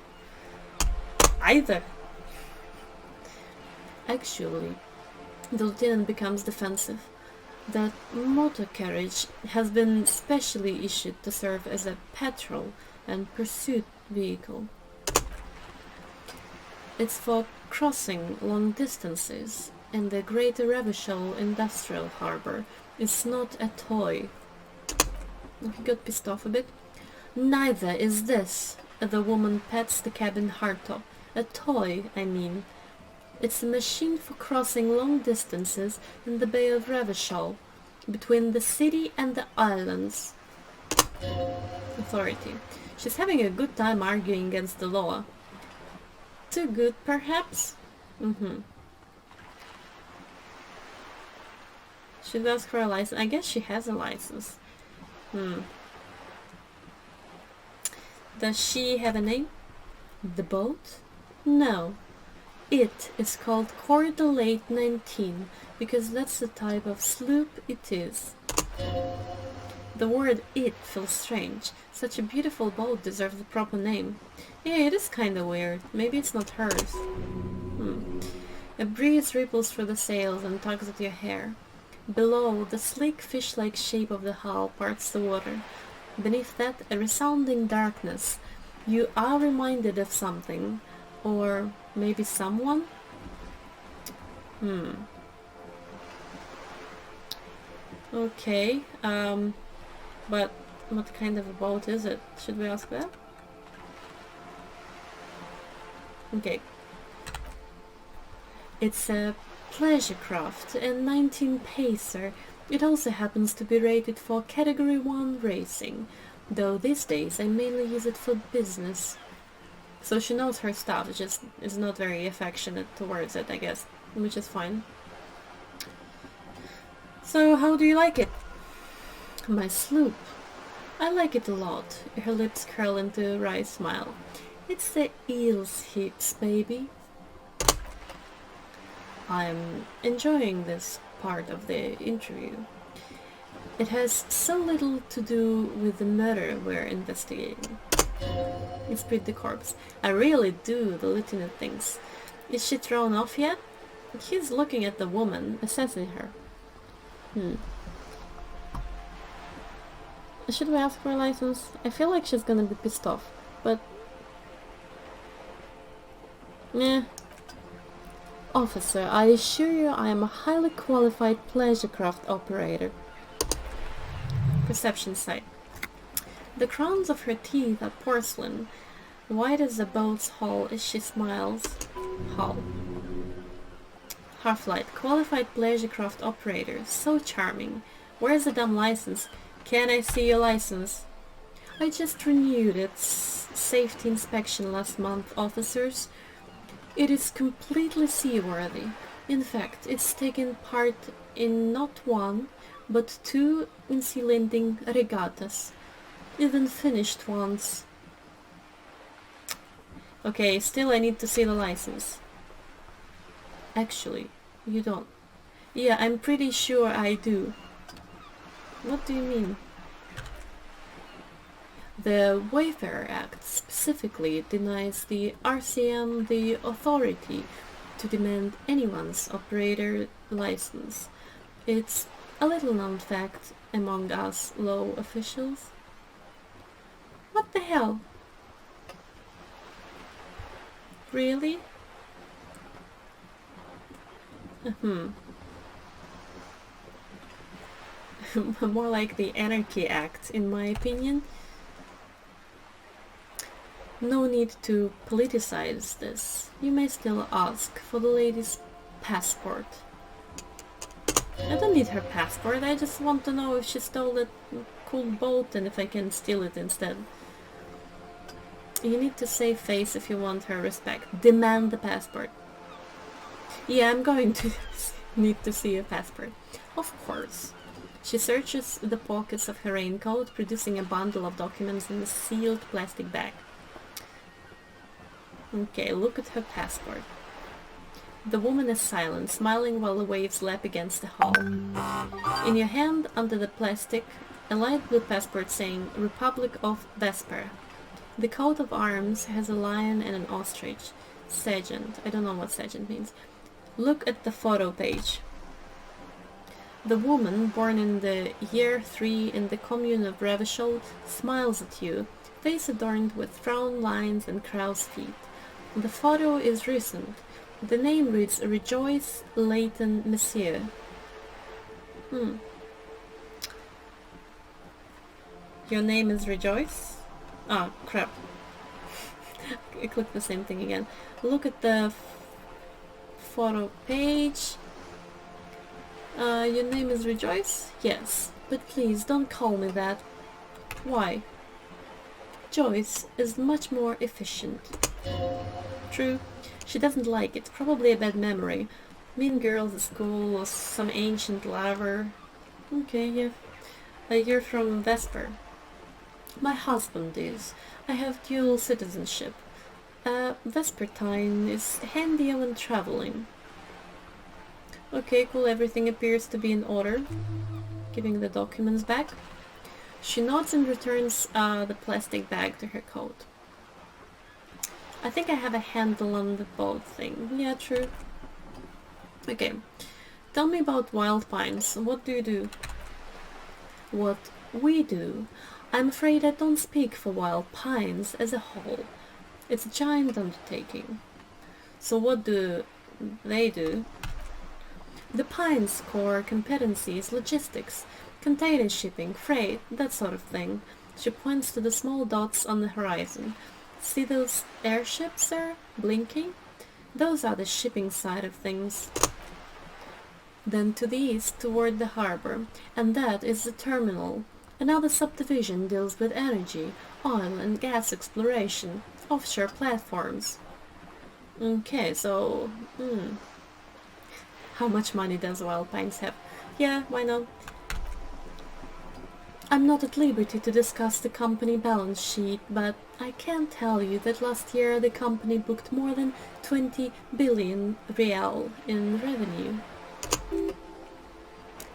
S1: Actually, the lieutenant becomes defensive. That motor carriage has been specially issued to serve as a patrol and pursuit vehicle. It's for crossing long distances, and the Greater Revachol Industrial Harbor is not a toy. He got pissed off a bit. Neither is this. The woman pats the cabin hardtop. A toy, I mean. It's a machine for crossing long distances in the Bay of Revachol, between the city and the islands. Authority. She's having a good time arguing against the law. Too good, perhaps? Should ask for a license. I guess she has a license. Does she have a name? The boat? No. It is called Coeur d'Alene 19, because that's the type of sloop it is. The word "it" feels strange. Such a beautiful boat deserves a proper name. Yeah, it is kinda weird. Maybe it's not hers. A breeze ripples through the sails and tugs at your hair. Below, the sleek fish-like shape of the hull parts the water. Beneath that, a resounding darkness. You are reminded of something. Or maybe someone? Okay, but what kind of a boat is it? Should we ask that? Okay. It's a pleasure craft, a 19 pacer. It also happens to be rated for Category 1 racing, though these days I mainly use it for business. So she knows her stuff, just is not very affectionate towards it, I guess, which is fine. So how do you like it? My sloop. I like it a lot. Her lips curl into a wry smile. It's the eel's hips, baby. I'm enjoying this part of the interview. It has so little to do with the murder we're investigating. Inspect the corpse. I really do the lieutenant things. Is she thrown off yet? He's looking at the woman, assessing her. Should we ask for a license? I feel like she's gonna be pissed off, but... Meh. Officer, I assure you I am a highly qualified pleasure craft operator. Perception sight. The crowns of her teeth are porcelain, white as a boat's hull as she smiles. Hull. Half-light. Qualified pleasure craft operator. So charming. Where's the damn license? Can I see your license? I just renewed its safety inspection last month, officers. It is completely seaworthy. In fact, it's taken part in not one, but 2 sea-landing regattas. Even finished once. Okay, still I need to see the license. Actually, you don't. Yeah, I'm pretty sure I do. What do you mean? The Wayfarer Act specifically denies the RCM the authority to demand anyone's operator license. It's a little known fact among us law officials. What the hell? Really? More like the Anarchy Act, in my opinion. No need to politicize this. You may still ask for the lady's passport. I don't need her passport, I just want to know if she stole that cool boat and if I can steal it instead. You need to save face if you want her respect. Demand the passport. Yeah, I'm going to need to see a passport. Of course. She searches the pockets of her raincoat, producing a bundle of documents in a sealed plastic bag. Okay, look at her passport. The woman is silent, smiling while the waves lap against the hull. In your hand, under the plastic, a light blue passport saying Republic of Vesper. The coat of arms has a lion and an ostrich. Sergeant. I don't know what sergeant means. Look at the photo page. The woman, born in the year 3 in the commune of Revachol, smiles at you, face adorned with frown lines and crow's feet. The photo is recent. The name reads Rejoice Leighton Monsieur. Your name is Rejoice? Ah, crap. I clicked the same thing again. Look at the photo page. Your name is Rejoice? Yes, but please don't call me that. Why? Joyce is much more efficient. True. She doesn't like it. Probably a bad memory. Mean girls at school or some ancient lover. Okay, yeah. You're from Vesper. My husband is. I have dual citizenship. Vespertine is handy when traveling. Okay, cool. Everything appears to be in order. Giving the documents back. She nods and returns the plastic bag to her coat. I think I have a handle on the boat thing. Yeah, true. Okay. Tell me about Wild Pines. What do you do? What we do? I'm afraid I don't speak for Wild Pines as a whole. It's a giant undertaking. So what do they do? The Pines' core competency is logistics, container shipping, freight, that sort of thing. She points to the small dots on the horizon. See those airships, sir, blinking? Those are the shipping side of things. Then to the east, toward the harbor, and that is the terminal. Another subdivision deals with energy, oil and gas exploration, offshore platforms. Okay, so... How much money does Wild Pines have? Yeah, why not? I'm not at liberty to discuss the company balance sheet, but I can tell you that last year the company booked more than 20 billion real in revenue.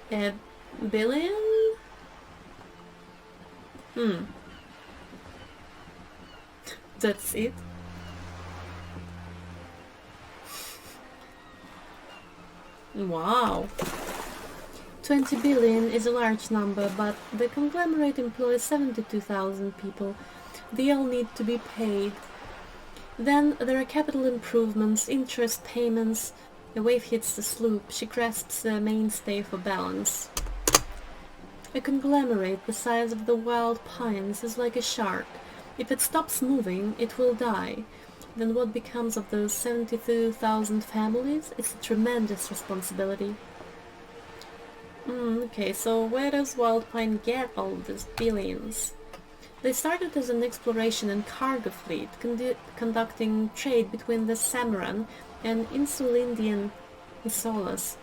S1: A billion? That's it? Wow. 20 billion is a large number, but the conglomerate employs 72,000 people. They all need to be paid. Then there are capital improvements, interest payments. A wave hits the sloop. She grasps the mainstay for balance. A conglomerate the size of the wild pines is like a shark. If it stops moving, it will die. Then what becomes of those 72,000 families? It's a tremendous responsibility. Okay, so where does Wild Pine get all these billions? They started as an exploration and cargo fleet, conducting trade between the Samaran and Insulindian Isolas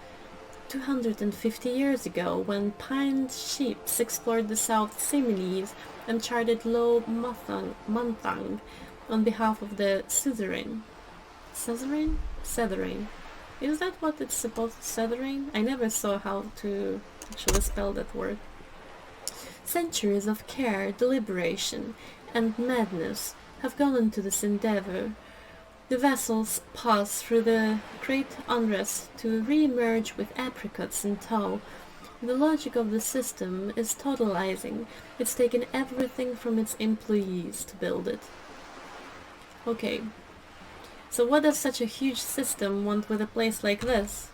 S1: 250 years ago, when pine ships explored the South Seas and charted Low Manthang on behalf of the suzerain. Suzerain? Is that what it's supposed to suzerain? I never saw how to actually spell that word. Centuries of care, deliberation, and madness have gone into this endeavor. The vessels pass through the great unrest to re-emerge with apricots in tow. The logic of the system is totalizing. It's taken everything from its employees to build it. Okay, so what does such a huge system want with a place like this?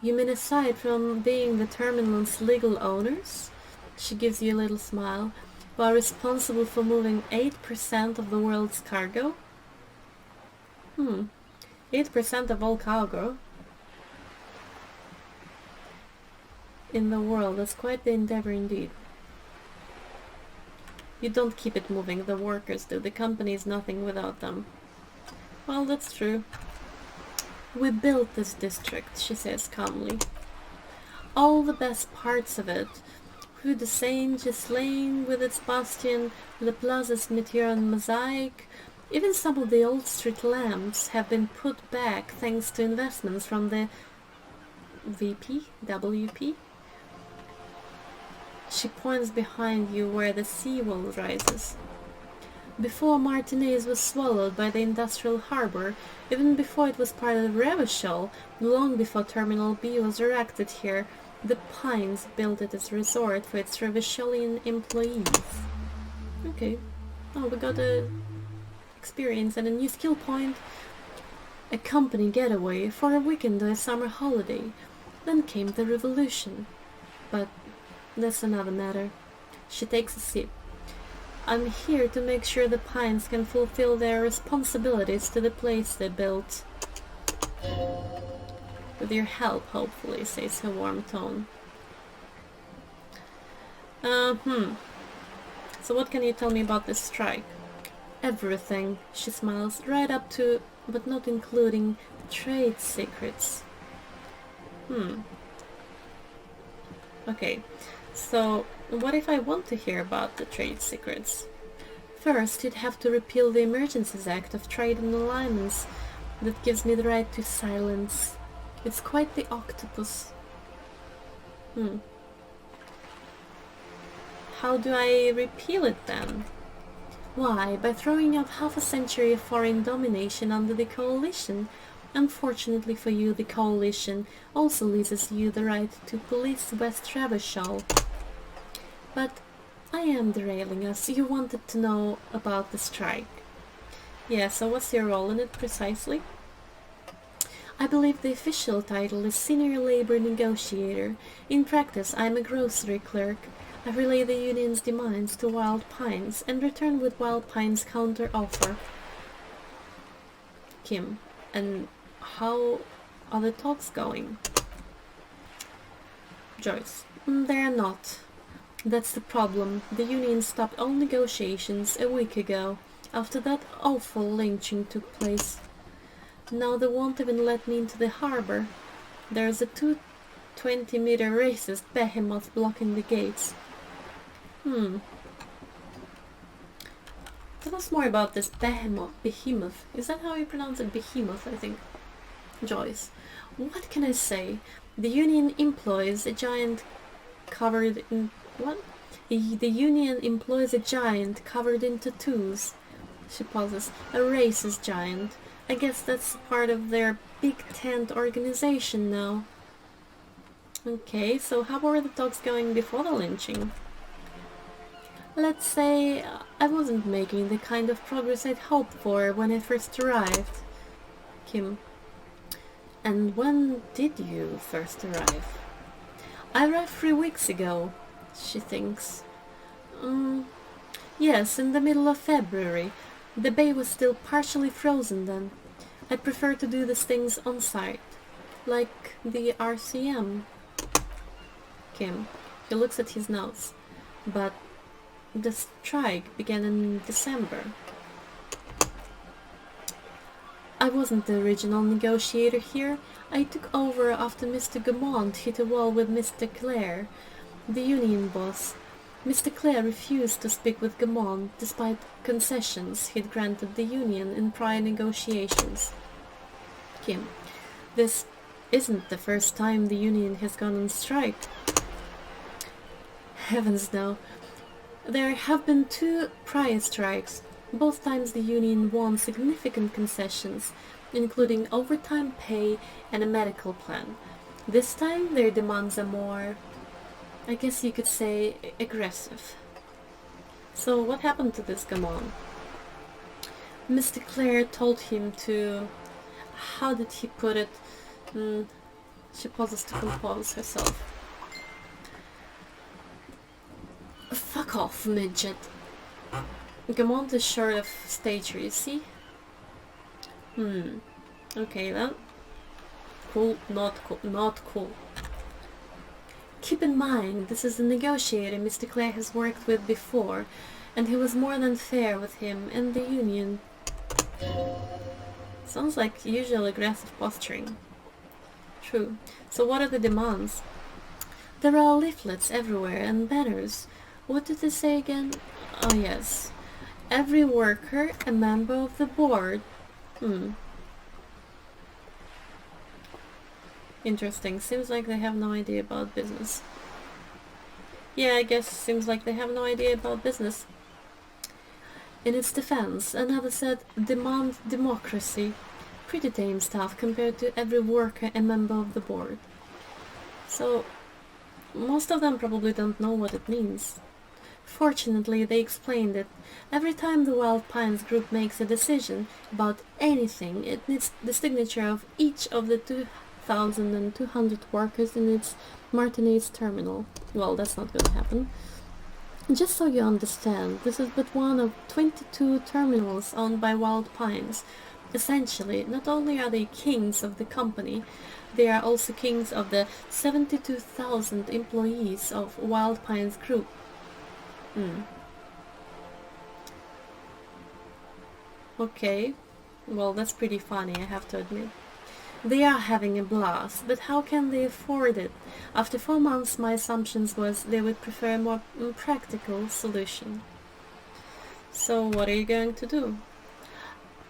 S1: You mean aside from being the terminal's legal owners? She gives you a little smile. Who are responsible for moving 8% of the world's cargo? 8% of all cargo in the world. That's quite the endeavor indeed. You don't keep it moving, the workers do. The company is nothing without them. Well, that's true. We built this district, she says calmly. All the best parts of it. Rue de Saint-Ghislain with its bastion, the Plaza's Meteoron mosaic. Even some of the old street lamps have been put back thanks to investments from the WP. She points behind you where the seawall rises. Before Martinez was swallowed by the industrial harbor, even before it was part of Revachol, long before Terminal B was erected here, the Pines built it as a resort for its Revacholian employees. Okay. Oh, we got a experience and a new skill point. A company getaway for a weekend or a summer holiday. Then came the revolution. But that's another matter. She takes a sip. I'm here to make sure the Pines can fulfill their responsibilities to the place they built. With your help, hopefully, says her warm tone. So what can you tell me about this strike? Everything, she smiles, right up to, but not including, the trade secrets. Okay, so what if I want to hear about the trade secrets? First, you'd have to repeal the Emergencies Act of Trade and Alliance that gives me the right to silence. It's quite the octopus. How do I repeal it then? Why, by throwing out half a century of foreign domination under the Coalition. Unfortunately for you, the Coalition also leases you the right to police West Revachol. But I am derailing us. You wanted to know about the strike. Yeah, so what's your role in it precisely? I believe the official title is Senior Labor Negotiator. In practice, I am a grocery clerk. I relay the union's demands to Wild Pines and return with Wild Pines' counter-offer. Kim, and how are the talks going? Joyce, they're not. That's the problem. The union stopped all negotiations a week ago, after that awful lynching took place. Now they won't even let me into the harbor. There's a 220-meter racist behemoth blocking the gates. Tell us more about this behemoth. Is that how you pronounce it? Behemoth, I think. Joyce. What can I say? The union employs a giant covered in... what? The union employs a giant covered in tattoos. She pauses. A racist giant. I guess that's part of their big tent organization now. Okay, so how were the talks going before the lynching? Let's say I wasn't making the kind of progress I'd hoped for when I first arrived. Kim. And when did you first arrive? I arrived 3 weeks ago, she thinks. Yes, in the middle of February. The bay was still partially frozen then. I prefer to do these things on site, like the RCM. Kim. He looks at his notes. But the strike began in December. I wasn't the original negotiator here. I took over after Mr. Gaumont hit a wall with Mr. Clare, the union boss. Mr. Clare refused to speak with Gaumont despite concessions he'd granted the union in prior negotiations. Kim. This isn't the first time the union has gone on strike. Heavens no. There have been 2 prior strikes. Both times the union won significant concessions, including overtime pay and a medical plan. This time their demands are more, I guess you could say, aggressive. So what happened to this Gaumont? Mr. Clare told him to... How did he put it? She pauses to compose herself. Fuck off, midget. Gaumont is short of stature, you see? Okay then. Cool, not cool, not cool. Keep in mind, this is a negotiator Mr. Clare has worked with before, and he was more than fair with him and the union. Sounds like usual aggressive posturing. True. So what are the demands? There are leaflets everywhere and banners. What did they say again? Oh yes. Every worker a member of the board. Interesting. Seems like they have no idea about business. Yeah, I guess seems like they have no idea about business. In its defense, another said, demand democracy. Pretty tame stuff compared to every worker a member of the board. So, most of them probably don't know what it means. Fortunately, they explained it. Every time the Wild Pines group makes a decision about anything, it needs the signature of each of the 2,200 workers in its Martinez terminal. Well, that's not going to happen. Just so you understand, this is but one of 22 terminals owned by Wild Pines. Essentially, not only are they kings of the company, they are also kings of the 72,000 employees of Wild Pines Group. Okay, well that's pretty funny, I have to admit. They are having a blast, but how can they afford it? After 4 months my assumptions was they would prefer a more practical solution. So what are you going to do?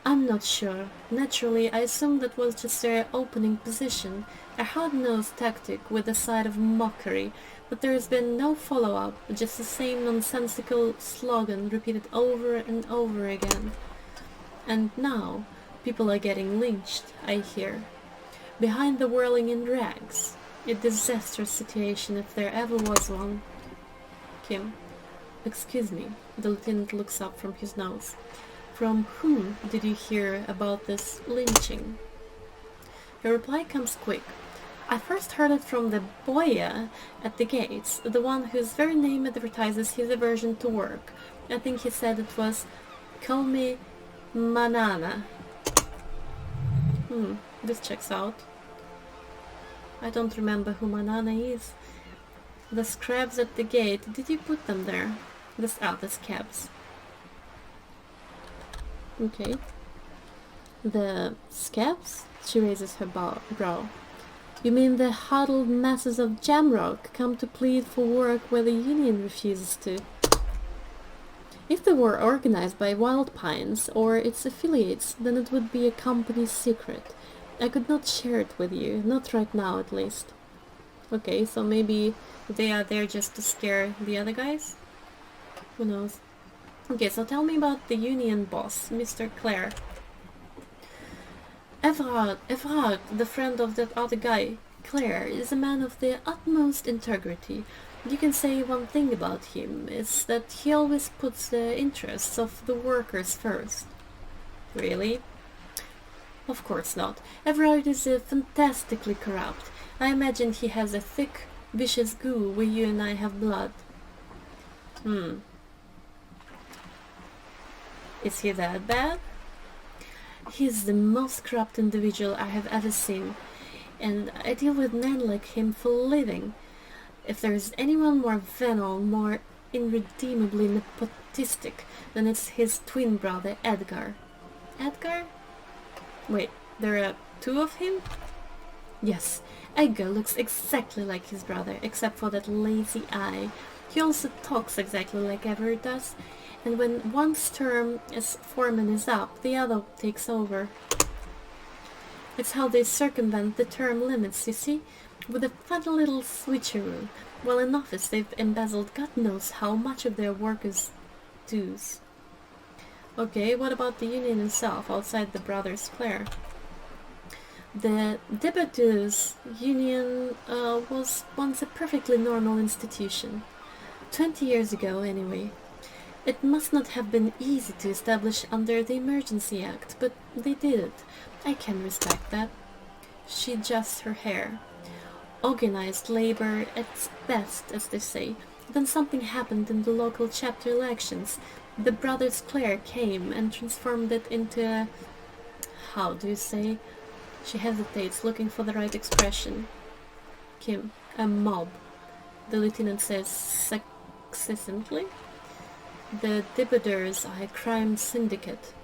S1: I'm not sure. Naturally, I assumed that was just their opening position, a hard-nosed tactic with a side of mockery, but there has been no follow-up, just the same nonsensical slogan repeated over and over again. And now, people are getting lynched, I hear. Behind the whirling in rags. A disastrous situation if there ever was one. Kim. Excuse me. The lieutenant looks up from his notes. From whom did you hear about this lynching? Her reply comes quick. I first heard it from the boya at the gates, the one whose very name advertises his aversion to work. I think he said it was, call me Manana. This checks out. I don't remember who Manana is. The scrabs at the gate, did you put them there? The scabs. Okay. The scabs? She raises her brow. You mean the huddled masses of Jamrock come to plead for work where the union refuses to? If they were organized by Wild Pines or its affiliates, then it would be a company's secret. I could not share it with you, not right now at least. Okay, so maybe they are there just to scare the other guys? Who knows? Okay, so tell me about the union boss, Mr. Clare. Everard, the friend of that other guy, Clare, is a man of the utmost integrity. You can say one thing about him, is that he always puts the interests of the workers first. Really? Of course not. Everard is fantastically corrupt. I imagine he has a thick, vicious goo where you and I have blood. Is he that bad? He's the most corrupt individual I have ever seen, and I deal with men like him for a living. If there is anyone more venal, more irredeemably nepotistic, then it's his twin brother Edgar. Edgar? Wait, there are two of him? Yes, Edgar looks exactly like his brother, except for that lazy eye. He also talks exactly like Everett does, and when one's term as foreman is up, the other takes over. It's how they circumvent the term limits, you see, with a fun little switcheroo. While in office they've embezzled God knows how much of their workers' dues. Okay, what about the union itself, outside the Brothers Clare? The Debatteurs Union was once a perfectly normal institution. 20 years ago, anyway. It must not have been easy to establish under the Emergency Act, but they did it. I can respect that. She adjusts her hair. Organized labor at its best, as they say. Then something happened in the local chapter elections. The Brothers Clare came and transformed it into a... how do you say? She hesitates, looking for the right expression. Kim, a mob. The lieutenant says succinctly. The Debatteurs are a crime syndicate.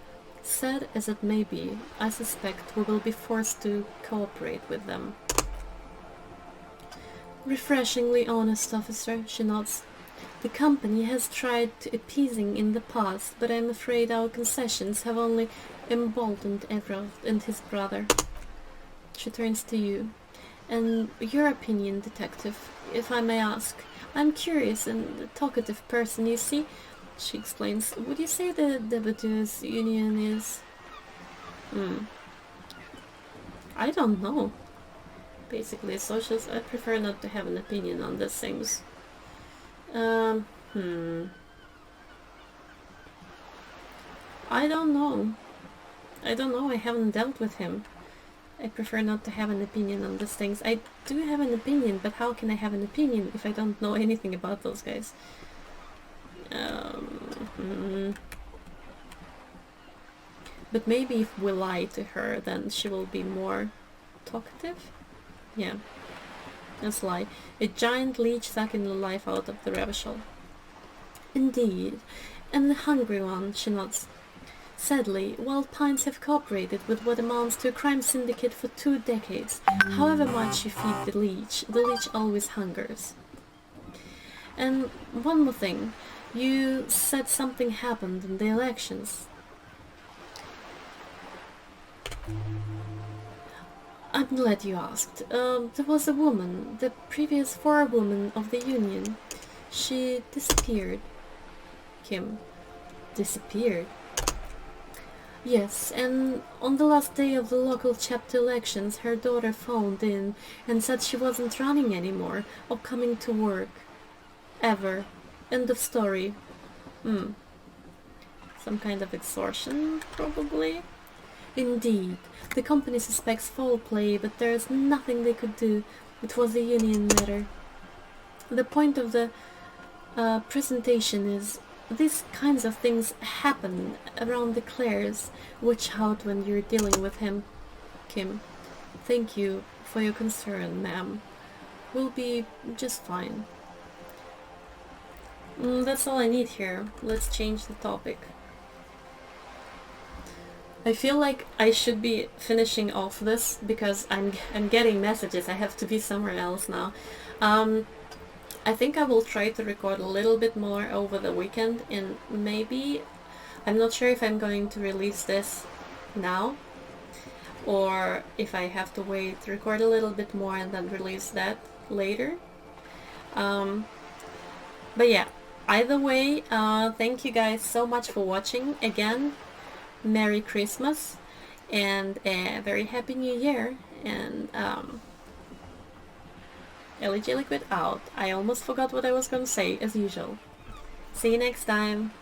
S1: Sad as it may be, I suspect we will be forced to cooperate with them. Refreshingly honest, officer, she nods. The company has tried appeasing in the past, but I'm afraid our concessions have only emboldened Everett and his brother. She turns to you. And your opinion, detective, if I may ask. I'm curious and a talkative person, you see. She explains. Would you say the Debatteurs Union is... I don't know. Basically, socials, I prefer not to have an opinion on these things. I don't know. I haven't dealt with him. I prefer not to have an opinion on these things. I do have an opinion, but how can I have an opinion if I don't know anything about those guys? But maybe if we lie to her, then she will be more talkative? Yeah. Let's lie. A giant leech sucking the life out of the Revachol. Indeed. And the hungry one, she nods. Sadly, Wild Pines have cooperated with what amounts to a crime syndicate for 2 decades. However much you feed the leech always hungers. And one more thing. You said something happened in the elections. I'm glad you asked. There was a woman, the previous forewoman of the Union. She disappeared. Kim. Disappeared? Yes, and on the last day of the local chapter elections, her daughter phoned in and said she wasn't running anymore, or coming to work. Ever. End of story. Some kind of extortion, probably? Indeed. The company suspects foul play, but there is nothing they could do. It was a union matter. The point of the presentation is these kinds of things happen around the Clares. Watch out when you're dealing with him. Kim. Thank you for your concern, ma'am. We'll be just fine. That's all I need here. Let's change the topic. I feel like I should be finishing off this because I'm getting messages. I have to be somewhere else now. I think I will try to record a little bit more over the weekend, and maybe I'm not sure if I'm going to release this now or if I have to wait, record a little bit more and then release that later. But yeah, Either way, thank you guys so much for watching. Again, Merry Christmas and a very Happy New Year. And LJ Liquid out. I almost forgot what I was gonna say, as usual. See you next time.